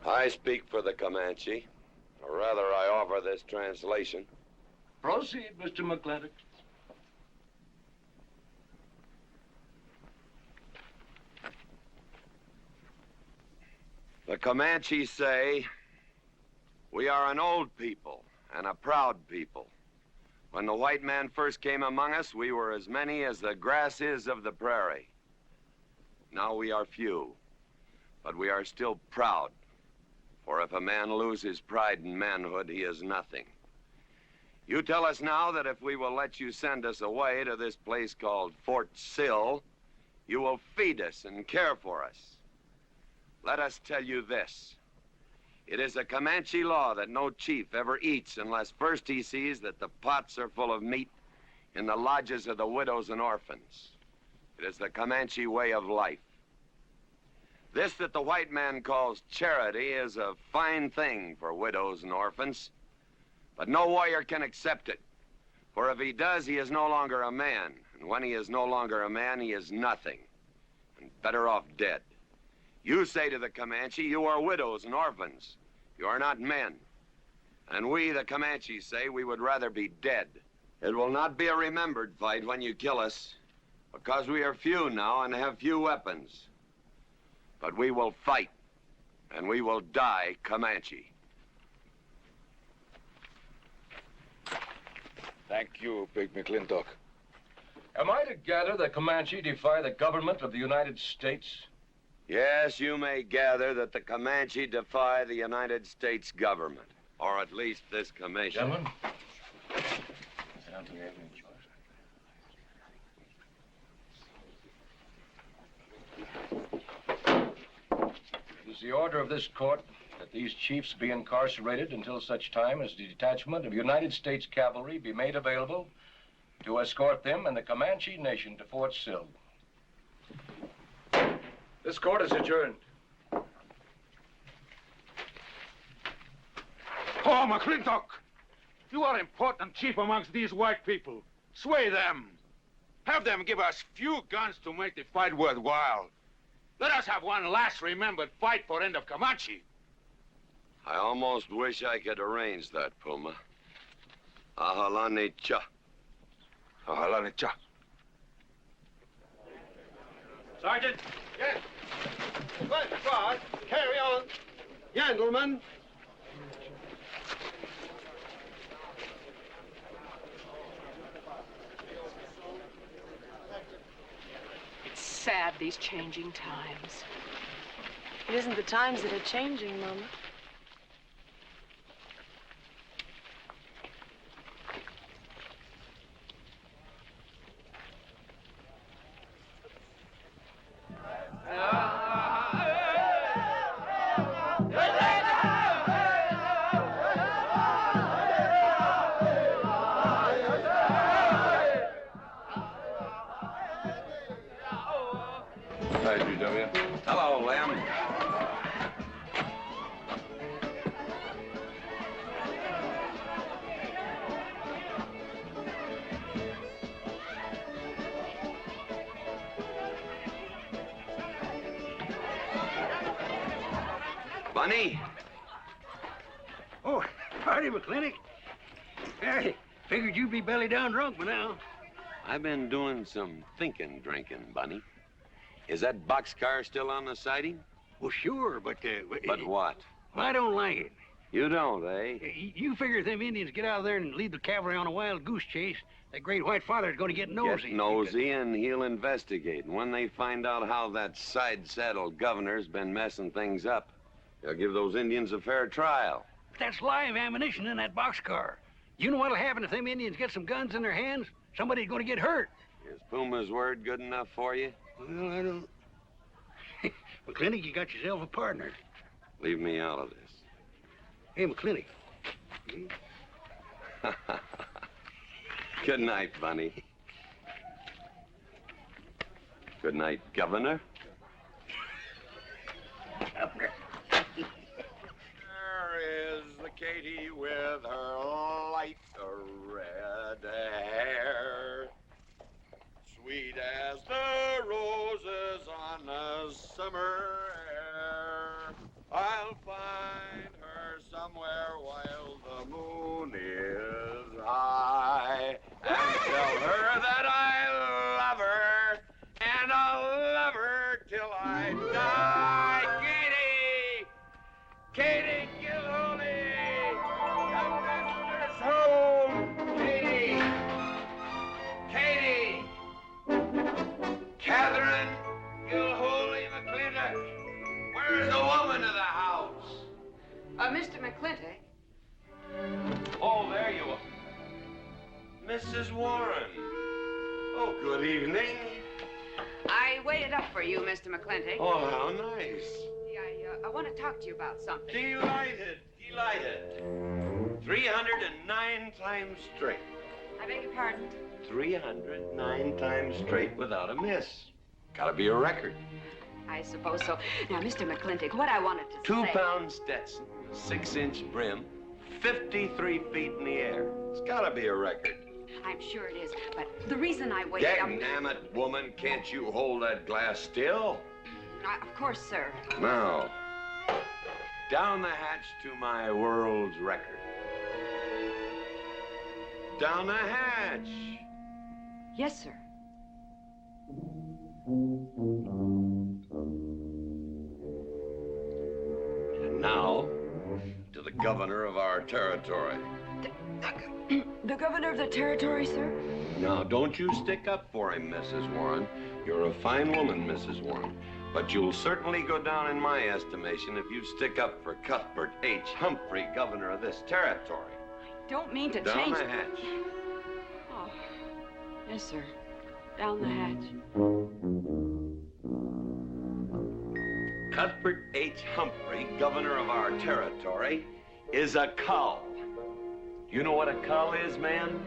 [SPEAKER 3] I speak for the Comanche, or rather I offer this translation.
[SPEAKER 4] Proceed, Mr. McLintock.
[SPEAKER 3] The Comanche say, we are an old people and a proud people. When the white man first came among us, we were as many as the grass is of the prairie. Now we are few, but we are still proud. For if a man loses pride in manhood, he is nothing. You tell us now that if we will let you send us away to this place called Fort Sill, you will feed us and care for us. Let us tell you this. It is a Comanche law that no chief ever eats unless first he sees that the pots are full of meat in the lodges of the widows and orphans. It is the Comanche way of life. This that the white man calls charity is a fine thing for widows and orphans, but no warrior can accept it. For if he does, he is no longer a man. And when he is no longer a man, he is nothing, and better off dead. You say to the Comanche, you are widows and orphans. You are not men. And we, the Comanche, say we would rather be dead. It will not be a remembered fight when you kill us, because we are few now and have few weapons. But we will fight, and we will die Comanche.
[SPEAKER 7] Thank you, Big McLintock.
[SPEAKER 4] Am I to gather that Comanche defy the government of the United States?
[SPEAKER 3] Yes, you may gather that the Comanche defy the United States government, or at least this commission.
[SPEAKER 4] Gentlemen. It is the order of this court that these chiefs be incarcerated until such time as the detachment of United States cavalry be made available to escort them and the Comanche Nation to Fort Sill. This court is adjourned.
[SPEAKER 9] Oh, McLintock! You are important chief amongst these white people. Sway them. Have them give us few guns to make the fight worthwhile. Let us have one last remembered fight for end of Comanche.
[SPEAKER 3] I almost wish I could arrange that, Puma. Ahalani cha.
[SPEAKER 9] Ahalani cha.
[SPEAKER 11] Sergeant. Yes. Good God. Carry on. Gentlemen.
[SPEAKER 13] It's sad, these changing times.
[SPEAKER 21] It isn't the times that are changing, Mama.
[SPEAKER 4] Hi, GW.
[SPEAKER 3] Hello, Lem. Bunny?
[SPEAKER 5] Oh, howdy, McLintock. Hey, figured you'd be belly down drunk by now.
[SPEAKER 3] I've been doing some drinking, Bunny. Is that boxcar still on the siding?
[SPEAKER 5] Well, sure, but...
[SPEAKER 3] But what?
[SPEAKER 5] Well, I don't like it.
[SPEAKER 3] You don't, eh?
[SPEAKER 5] You figure if them Indians get out there and lead the cavalry on a wild goose chase, that great white father's going to get nosy.
[SPEAKER 3] Get nosy, and he'll investigate. And when they find out how that side-saddled governor's been messing things up, they'll give those Indians a fair trial.
[SPEAKER 5] But that's live ammunition in that boxcar. You know what'll happen if them Indians get some guns in their hands? Somebody's gonna get hurt.
[SPEAKER 3] Is Puma's word good enough for you?
[SPEAKER 5] Well, I don't... McLintock, you got yourself a partner.
[SPEAKER 3] Leave me out of this.
[SPEAKER 5] Hey, McLintock.
[SPEAKER 3] Good night, Bunny. Good night, Governor.
[SPEAKER 5] Governor.
[SPEAKER 3] There is the Katie with her light red hair, sweet as the roses on a summer air. I'll find her somewhere while the moon is high and tell her that I love her, and I'll love her till I die. Katie Gilhooly, the master's home. Katie. Catherine Gilhooly McLintock. Where is the woman of the house?
[SPEAKER 16] Mr. McLintock.
[SPEAKER 3] Oh, there you are. Mrs. Warren. Oh, good evening.
[SPEAKER 16] I waited up for you, Mr. McLintock.
[SPEAKER 3] Oh, how nice.
[SPEAKER 16] I want to talk to you about something.
[SPEAKER 3] Delighted. 309 times straight.
[SPEAKER 16] I beg your pardon?
[SPEAKER 3] 309 times straight without a miss. Gotta be a record.
[SPEAKER 16] I suppose so. Now, Mr. McLintock, what I wanted to say...
[SPEAKER 3] 2-pound Stetson, 6-inch brim, 53 feet in the air. It's gotta be a record.
[SPEAKER 16] I'm sure it is, but the reason I waited up...
[SPEAKER 3] Damn it, woman, can't you hold that glass still?
[SPEAKER 16] Of course, sir.
[SPEAKER 3] Now, down the hatch to my world's record. Down the hatch.
[SPEAKER 16] Yes, sir.
[SPEAKER 3] And now, to the governor of our territory.
[SPEAKER 16] The governor of the territory, sir?
[SPEAKER 3] Now, don't you stick up for him, Mrs. Warren. You're a fine woman, Mrs. Warren. But you'll certainly go down in my estimation if you stick up for Cuthbert H. Humphrey, governor of this territory.
[SPEAKER 16] I don't mean to
[SPEAKER 3] Down
[SPEAKER 16] change...
[SPEAKER 3] the hatch.
[SPEAKER 16] Oh, yes, sir. Down the hatch.
[SPEAKER 3] Cuthbert H. Humphrey, governor of our territory, is a cull. You know what a cull is, man?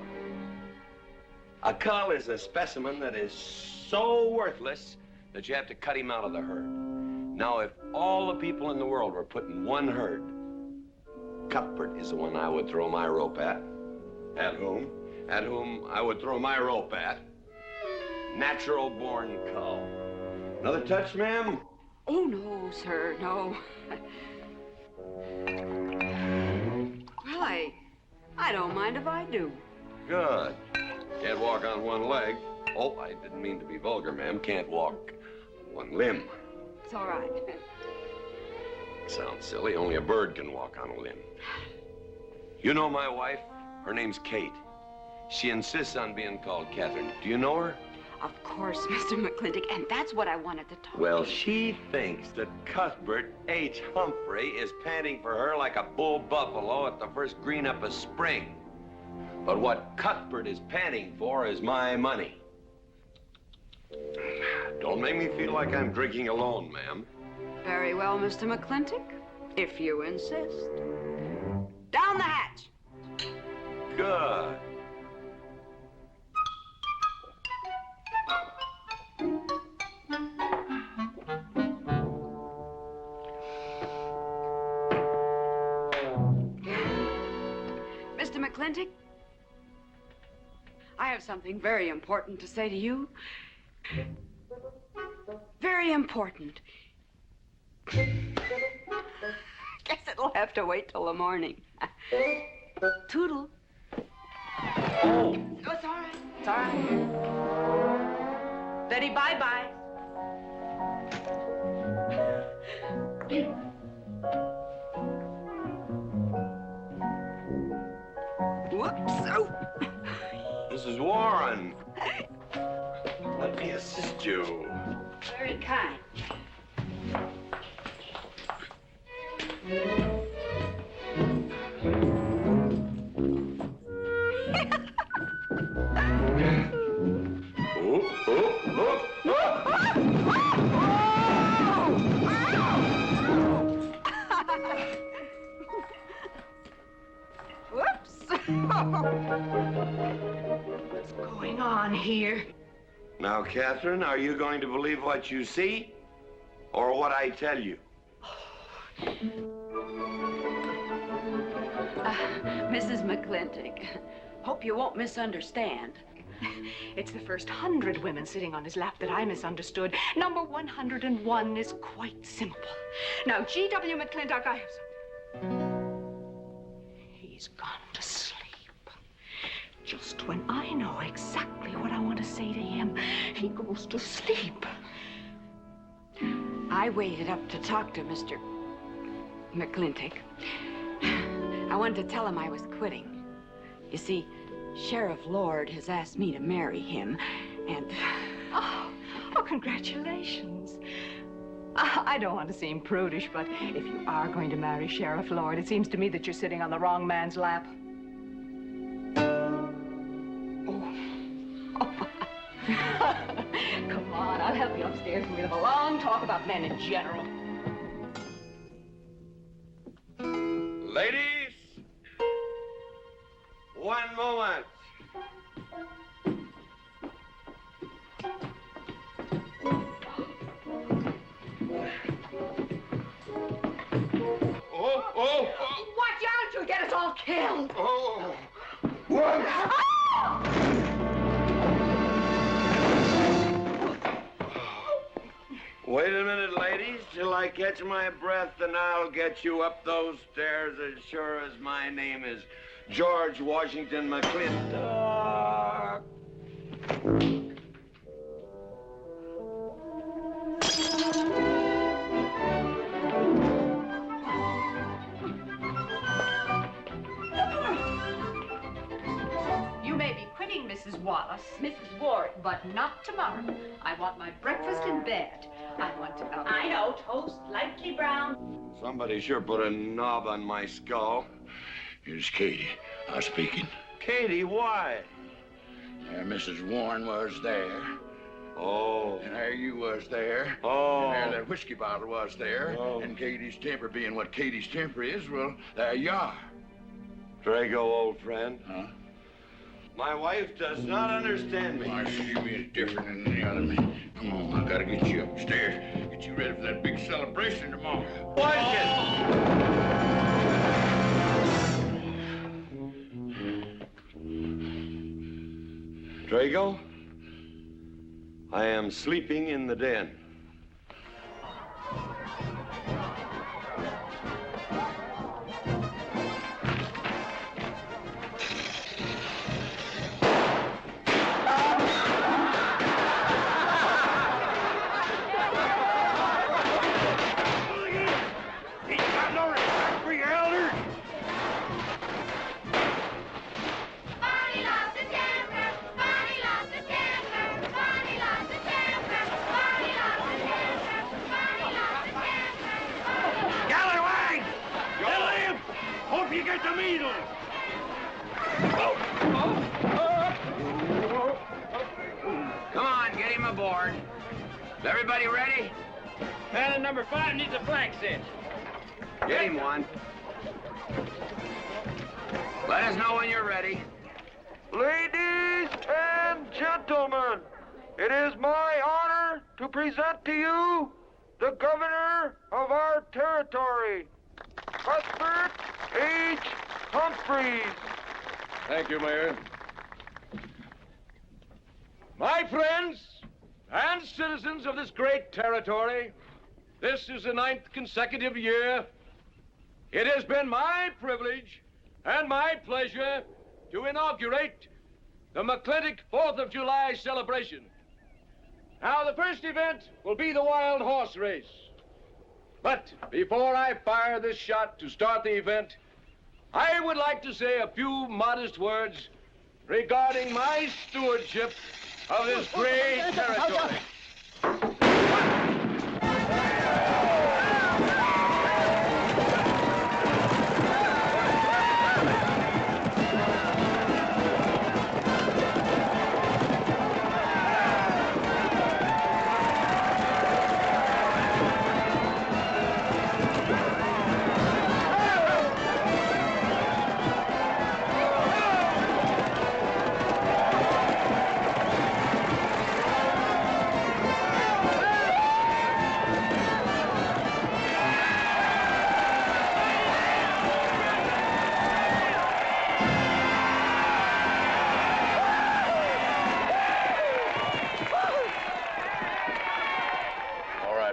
[SPEAKER 3] A cull is a specimen that is so worthless that you have to cut him out of the herd. Now, if all the people in the world were put in one herd, Cuthbert is the one I would throw my rope at. At whom I would throw my rope at. Natural-born cull. Another touch, ma'am?
[SPEAKER 16] Oh, no, sir, no. Well, I don't mind if I do.
[SPEAKER 3] Good. Can't walk on one leg. Oh, I didn't mean to be vulgar, ma'am. Can't walk one limb.
[SPEAKER 16] It's all right.
[SPEAKER 3] Sounds silly. Only a bird can walk on a limb. You know my wife? Her name's Kate. She insists on being called Catherine. Do you know her?
[SPEAKER 16] Of course, Mr. McLintock, and that's what I wanted to talk
[SPEAKER 3] Well,
[SPEAKER 16] to you.
[SPEAKER 3] she thinks that Cuthbert H. Humphrey is panting for her like a bull buffalo at the first green up of spring. But what Cuthbert is panting for is my money. Don't make me feel like I'm drinking alone, ma'am.
[SPEAKER 16] Very well, Mr. McLintock, if you insist. Down the hatch.
[SPEAKER 3] Good.
[SPEAKER 16] Mr. McLintock, I have something very important to say to you. Very important. Guess it'll have to wait till the morning. Toodle. Oh, it's all right. It's all right. Betty, bye-bye. Whoops. Oh.
[SPEAKER 3] Mrs. Warren. Let me assist you.
[SPEAKER 16] Very kind. here.
[SPEAKER 3] Now, Catherine, are you going to believe what you see or what I tell you?
[SPEAKER 16] Mrs. McLintock, hope you won't misunderstand.
[SPEAKER 13] It's the first 100 women sitting on his lap that I misunderstood. Number 101 is quite simple. Now, G.W. McLintock, I have something. He's gone to sleep. Just when I know exactly what I want to say to him, he goes to sleep.
[SPEAKER 16] I waited up to talk to Mr. McLintock. I wanted to tell him I was quitting. You see, Sheriff Lord has asked me to marry him, and...
[SPEAKER 13] Oh, congratulations. I don't want to seem prudish, but if you are going to marry Sheriff Lord, it seems to me that you're sitting on the wrong man's lap. Come on, I'll help you upstairs and we'll have a long talk about men in general.
[SPEAKER 3] Ladies, one moment.
[SPEAKER 16] Oh! Watch out, you'll get us all killed!
[SPEAKER 3] Oh! What? Wait a minute, ladies, till I catch my breath, and I'll get you up those stairs as sure as my name is George Washington McLintock.
[SPEAKER 13] You may be quitting, Mrs. Wallace. Mrs. Ward. But not tomorrow. I want my breakfast in bed. I want to...
[SPEAKER 10] I know. Toast, lightly brown.
[SPEAKER 3] Somebody sure put a knob on my skull.
[SPEAKER 2] Here's Katie. I'm speaking.
[SPEAKER 3] Katie, why?
[SPEAKER 2] There Mrs. Warren was there.
[SPEAKER 3] Oh.
[SPEAKER 2] And there you was there.
[SPEAKER 3] Oh.
[SPEAKER 2] And there that whiskey bottle was there.
[SPEAKER 3] Oh.
[SPEAKER 2] And Katie's temper being what Katie's temper is, well, there you are.
[SPEAKER 3] Drago, old friend.
[SPEAKER 2] Huh?
[SPEAKER 3] My wife does not understand me.
[SPEAKER 2] Why, she is different than the other man. Come on, I gotta get you upstairs. Get you ready for that big celebration tomorrow.
[SPEAKER 3] Drago, I am sleeping in the den. Come on, get him aboard. Is everybody ready?
[SPEAKER 20] Man, number 5 needs a flank cinch.
[SPEAKER 3] Get him one. Let us know when you're ready.
[SPEAKER 18] Ladies and gentlemen, it is my honor to present to you the governor of our territory, Cuthbert H. Humphreys.
[SPEAKER 4] Thank you, Mayor. My friends and citizens of this great territory, this is the 9th consecutive year. It has been my privilege and my pleasure to inaugurate the McLintock 4th of July celebration. Now, the first event will be the wild horse race. But before I fire this shot to start the event, I would like to say a few modest words regarding my stewardship of this great territory.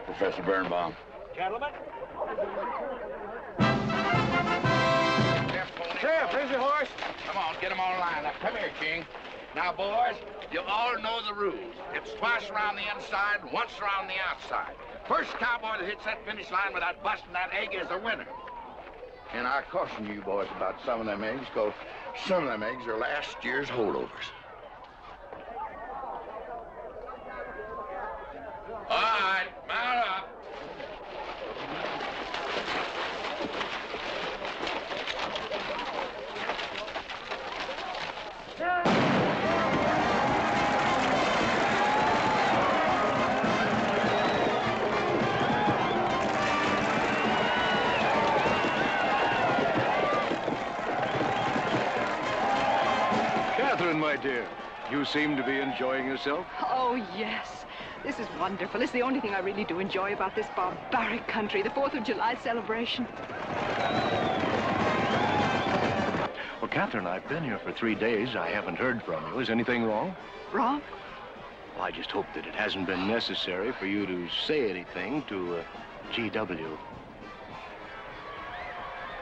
[SPEAKER 2] Professor Birnbaum.
[SPEAKER 20] Gentlemen.
[SPEAKER 2] Sheriff, here's your horse. Come on, get them all lined up. Come here, King. Now, boys, you all know the rules. It's twice around the inside, once around the outside. First cowboy that hits that finish line without busting that egg is the winner. And I caution you boys about some of them eggs, because some of them eggs are last year's holdovers. All right, mount up.
[SPEAKER 11] Catherine, my dear, you seem to be enjoying yourself.
[SPEAKER 13] Oh, yes. This is wonderful. It's the only thing I really do enjoy about this barbaric country, the 4th of July celebration.
[SPEAKER 4] Well, Catherine, I've been here for 3 days. I haven't heard from you. Is anything wrong?
[SPEAKER 13] Wrong?
[SPEAKER 4] Well, I just hope that it hasn't been necessary for you to say anything to G.W.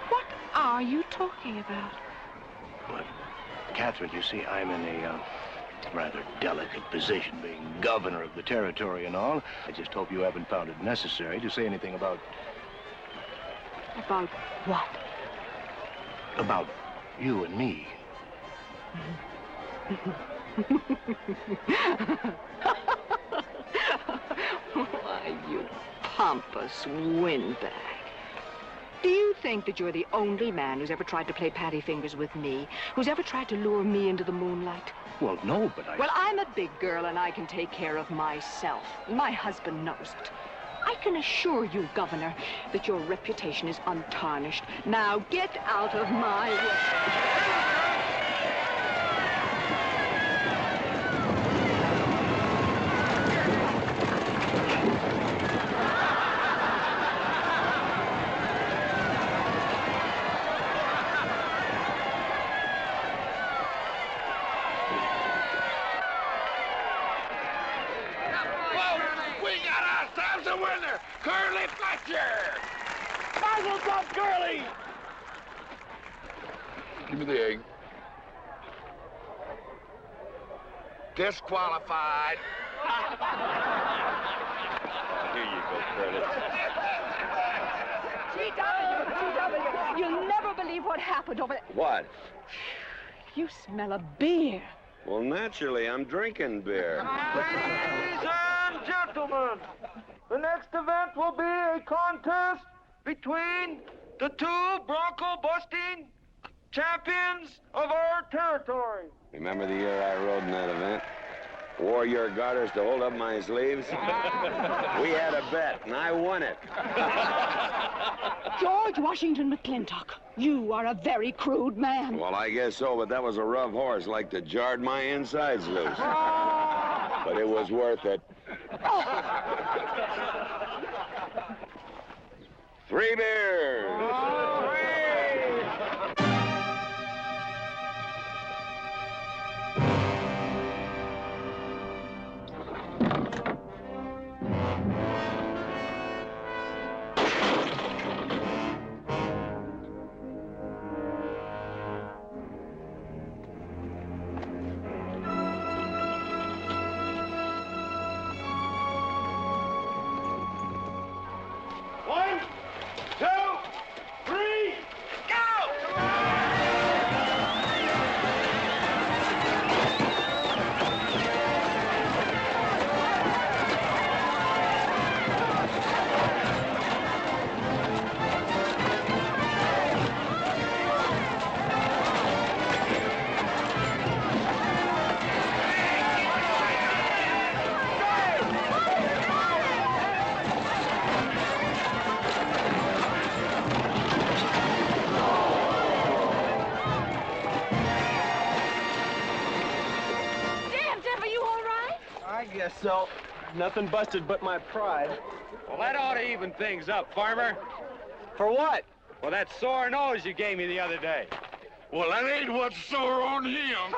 [SPEAKER 13] What are you talking about?
[SPEAKER 4] But, Catherine, you see, I'm in a rather delicate position, being governor of the territory and all. I just hope you haven't found it necessary to say anything about...
[SPEAKER 13] About what?
[SPEAKER 4] About you and me.
[SPEAKER 13] Why, you pompous windbag. Do you think that you're the only man who's ever tried to play patty fingers with me? Who's ever tried to lure me into the moonlight?
[SPEAKER 4] Well, no, but I...
[SPEAKER 13] Well, I'm a big girl and I can take care of myself. My husband knows it. I can assure you, Governor, that your reputation is untarnished. Now get out of my way.
[SPEAKER 2] Curly Fletcher!
[SPEAKER 20] Mazel tov, Curly!
[SPEAKER 2] Give me the egg. Disqualified.
[SPEAKER 3] Here you go, Curly.
[SPEAKER 13] G.W., you'll never believe what happened over there.
[SPEAKER 3] What?
[SPEAKER 13] You smell of beer.
[SPEAKER 3] Well, naturally, I'm drinking beer.
[SPEAKER 18] Ladies and gentlemen, the next event will be a contest between the two bronco-busting champions of our territory.
[SPEAKER 3] Remember the year I rode in that event? Wore your garters to hold up my sleeves? We had a bet, and I won it.
[SPEAKER 13] George Washington McLintock, you are a very crude man.
[SPEAKER 3] Well, I guess so, but that was a rough horse, like to jarred my insides loose. But it was worth it. 3 beers.
[SPEAKER 20] So, nothing busted but my pride.
[SPEAKER 6] Well, that ought to even things up, Farmer.
[SPEAKER 20] For what?
[SPEAKER 6] Well, that sore nose you gave me the other day.
[SPEAKER 2] Well, that ain't what's sore on him.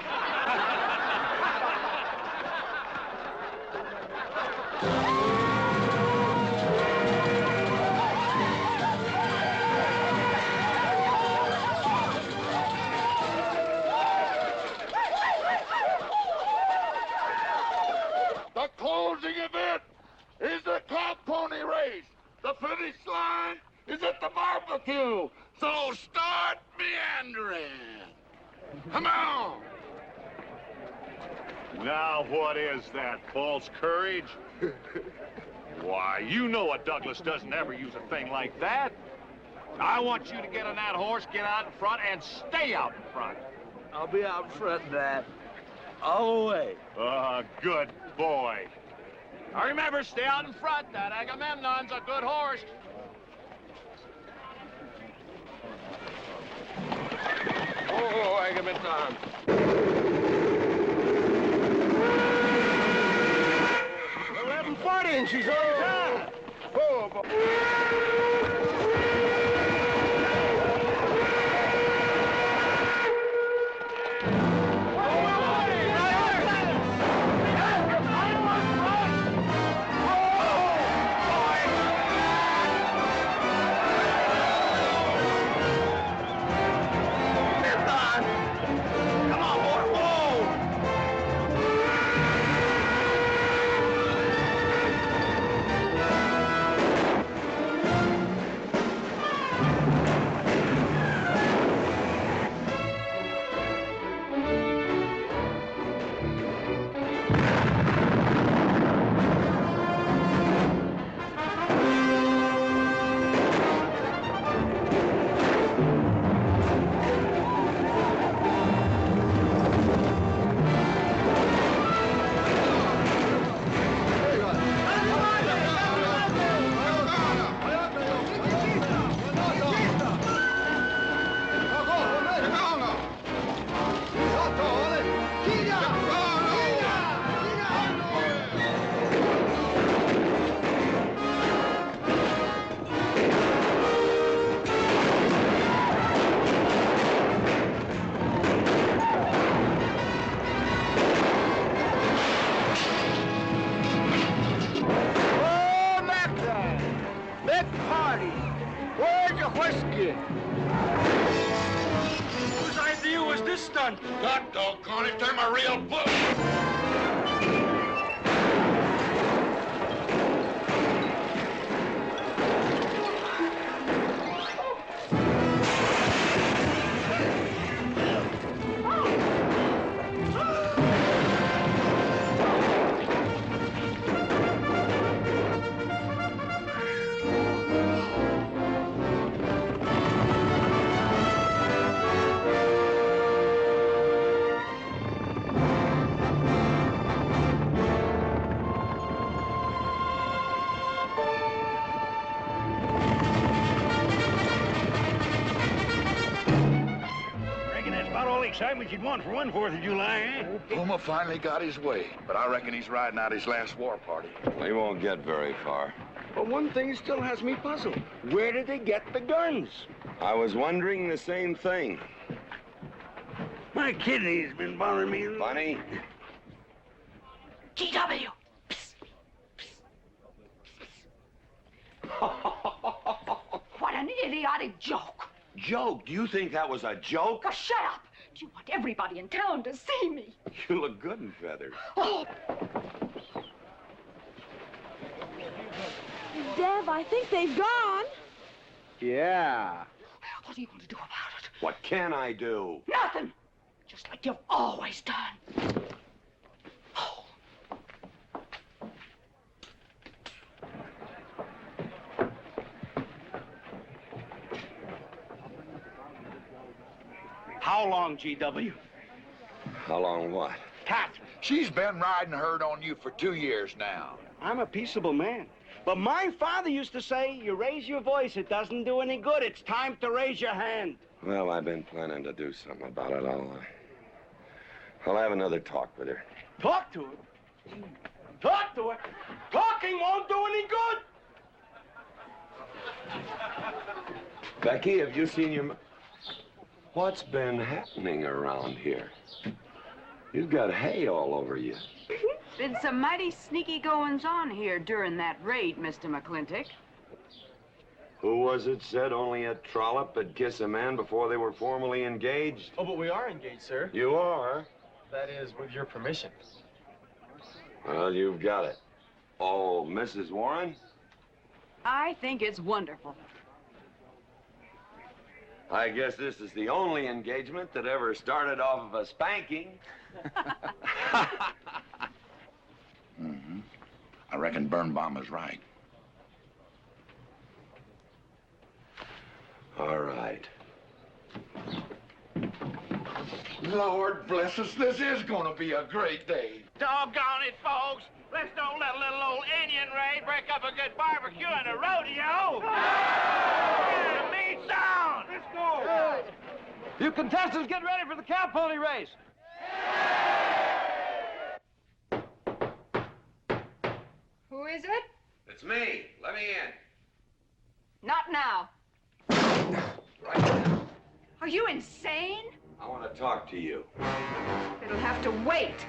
[SPEAKER 9] the barbecue. So start meandering. Come on. Now what is that, false courage? Why, you know a Douglas doesn't ever use a thing like that. I want you to get on that horse, get out in front, and stay out in front.
[SPEAKER 20] I'll be out front, Dad. All the way.
[SPEAKER 9] Good boy. Now remember, stay out in front. That Agamemnon's a good horse.
[SPEAKER 4] Oh, Agamemnon.
[SPEAKER 20] 11:40 and she's on time.
[SPEAKER 4] Oh, boy.
[SPEAKER 20] Whose idea was this stunt?
[SPEAKER 9] God doggone it, I'm a real bull.
[SPEAKER 5] Excitement you'd want for one 4th of July, eh?
[SPEAKER 2] Puma finally got his way, but I reckon he's riding out his last war party.
[SPEAKER 3] He won't get very far.
[SPEAKER 20] But one thing still has me puzzled. Where did they get the guns?
[SPEAKER 3] I was wondering the same thing.
[SPEAKER 5] My kidney's been bothering me.
[SPEAKER 3] Funny?
[SPEAKER 13] GW. What an idiotic joke.
[SPEAKER 3] Joke? Do you think that was a joke?
[SPEAKER 13] Oh, shut up. Do you want everybody in town to see me?
[SPEAKER 3] You look good in feathers.
[SPEAKER 13] Oh.
[SPEAKER 21] Dev, I think they've gone.
[SPEAKER 20] Yeah.
[SPEAKER 13] What are you going to do about it?
[SPEAKER 3] What can I do?
[SPEAKER 13] Nothing. Just like you've always done.
[SPEAKER 5] How long, GW?
[SPEAKER 3] How long what?
[SPEAKER 5] Catherine.
[SPEAKER 2] She's been riding herd on you for 2 years now.
[SPEAKER 5] I'm a peaceable man. But my father used to say, you raise your voice, it doesn't do any good. It's time to raise your hand.
[SPEAKER 3] Well, I've been planning to do something about it. I'll have another talk with her.
[SPEAKER 5] Talk to her? Talk to her? Talking won't do any good.
[SPEAKER 3] Becky, have you seen your... What's been happening around here? You've got hay all over you.
[SPEAKER 16] Been some mighty sneaky goings-on here during that raid, Mr. McLintock.
[SPEAKER 3] Who was it said only a trollop would kiss a man before they were formally engaged?
[SPEAKER 14] Oh, but we are engaged, sir.
[SPEAKER 3] You are?
[SPEAKER 14] That is, with your permission.
[SPEAKER 3] Well, you've got it. Oh, Mrs. Warren?
[SPEAKER 16] I think it's wonderful.
[SPEAKER 3] I guess this is the only engagement that ever started off of a spanking.
[SPEAKER 2] Mm-hmm. I reckon Birnbaum is right.
[SPEAKER 3] All right.
[SPEAKER 2] Lord bless us, this is gonna be a great day.
[SPEAKER 5] Doggone it, folks. Let's don't let a little old Indian raid break up a good barbecue and a rodeo. The meat sound. Let's go.
[SPEAKER 20] You contestants, get ready for the cow pony race.
[SPEAKER 16] Who is it?
[SPEAKER 3] It's me. Let me in.
[SPEAKER 16] Not now. Are you insane?
[SPEAKER 3] I want to talk to you.
[SPEAKER 16] It'll have to wait.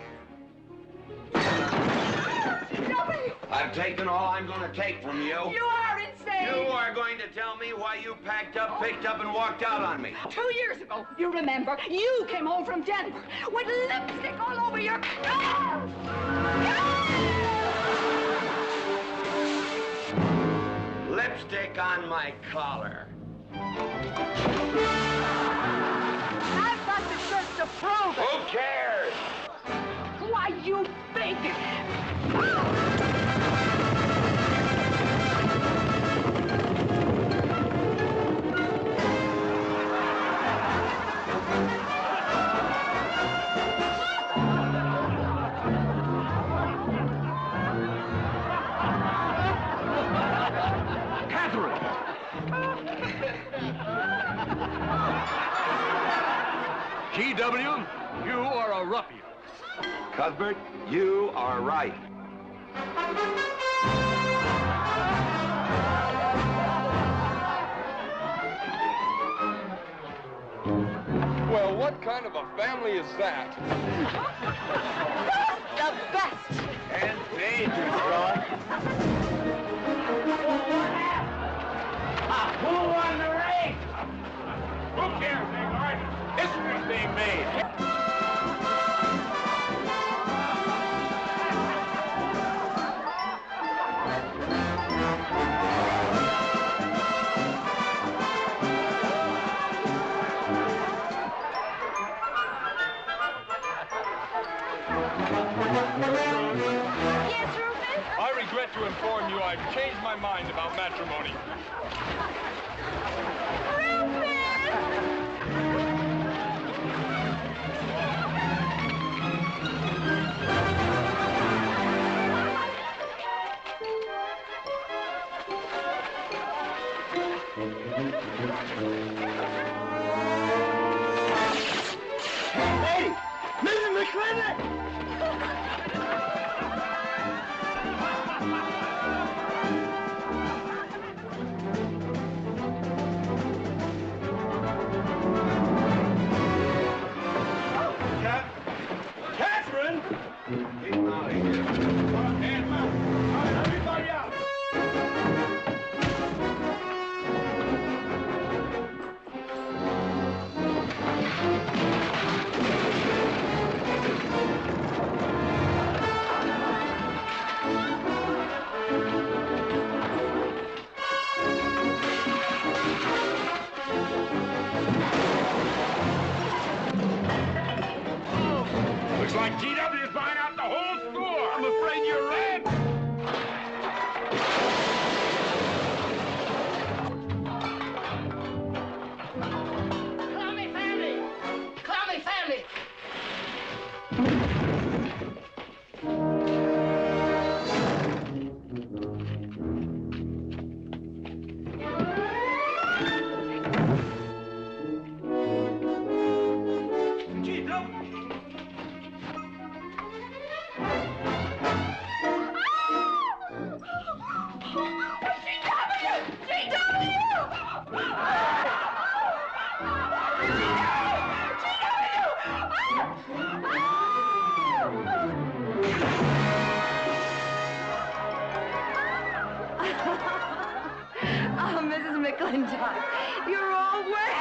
[SPEAKER 3] I've taken all I'm going to take from you.
[SPEAKER 16] You are insane!
[SPEAKER 3] You are going to tell me why you packed up, picked up, and walked out on me.
[SPEAKER 16] 2 years ago, you remember, you came home from Denver with lipstick all over your clothes!
[SPEAKER 3] Lipstick on my collar.
[SPEAKER 16] I've got the shirts to prove it!
[SPEAKER 3] Who cares?
[SPEAKER 16] Why, you big...
[SPEAKER 4] GW, you are a ruffian.
[SPEAKER 3] Cuthbert, you are right.
[SPEAKER 11] Well, what kind of a family is that?
[SPEAKER 16] The best!
[SPEAKER 3] And danger, son.
[SPEAKER 5] Who won the race? Who cares, Ingrid? History's being made.
[SPEAKER 21] Yes, Rufus?
[SPEAKER 6] I regret to inform you I've changed my mind about matrimony.
[SPEAKER 5] Hey, Mrs. McLintock! Catherine!
[SPEAKER 3] Get him out of here.
[SPEAKER 5] Hand him out. All right, everybody out.
[SPEAKER 7] Looks like GW's buying out the whole store. I'm afraid you're right.
[SPEAKER 17] Clowny family! Clowny family!
[SPEAKER 16] Oh, Mrs. McLintock, you're all wet.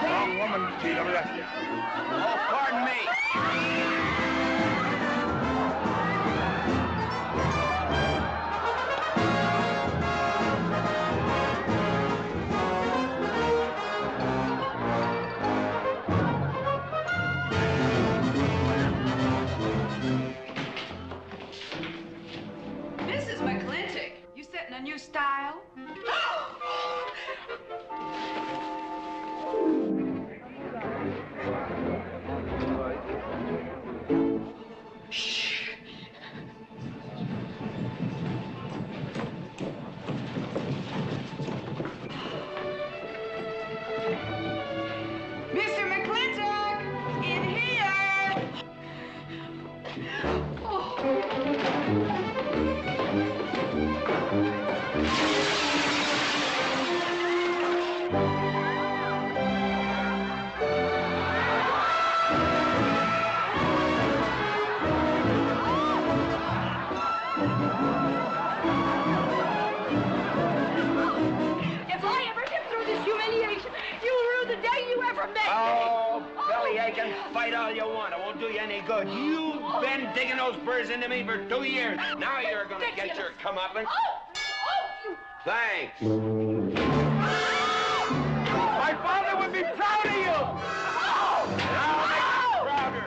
[SPEAKER 7] Wrong woman, GW.
[SPEAKER 3] Oh, pardon me.
[SPEAKER 21] from me.
[SPEAKER 3] Oh, belly aching, fight all you want. It won't do you any good. You've been digging those burrs into me for 2 years. Now you're gonna get your comeuppance. Thanks.
[SPEAKER 18] My father would be proud of you.
[SPEAKER 3] Now make him prouder.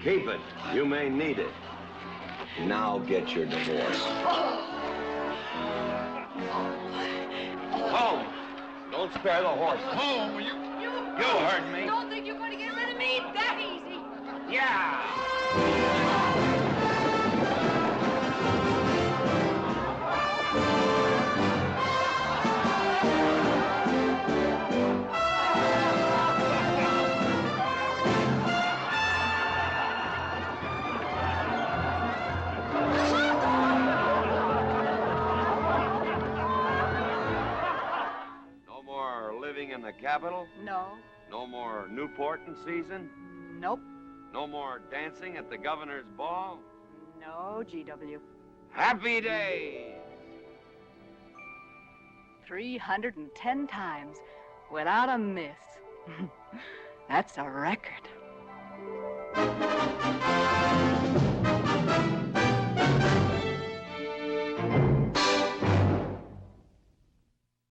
[SPEAKER 3] Keep it. You may need it. Now get your divorce. Home. Don't spare the horse. Home. You heard me.
[SPEAKER 16] Don't think you're going to get rid of me that easy.
[SPEAKER 3] Yeah. No more living in the capital?
[SPEAKER 13] No.
[SPEAKER 3] No more Newport in season?
[SPEAKER 13] Nope.
[SPEAKER 3] No more dancing at the governor's ball?
[SPEAKER 13] No, GW.
[SPEAKER 3] Happy days!
[SPEAKER 13] 310 times without a miss. That's a record.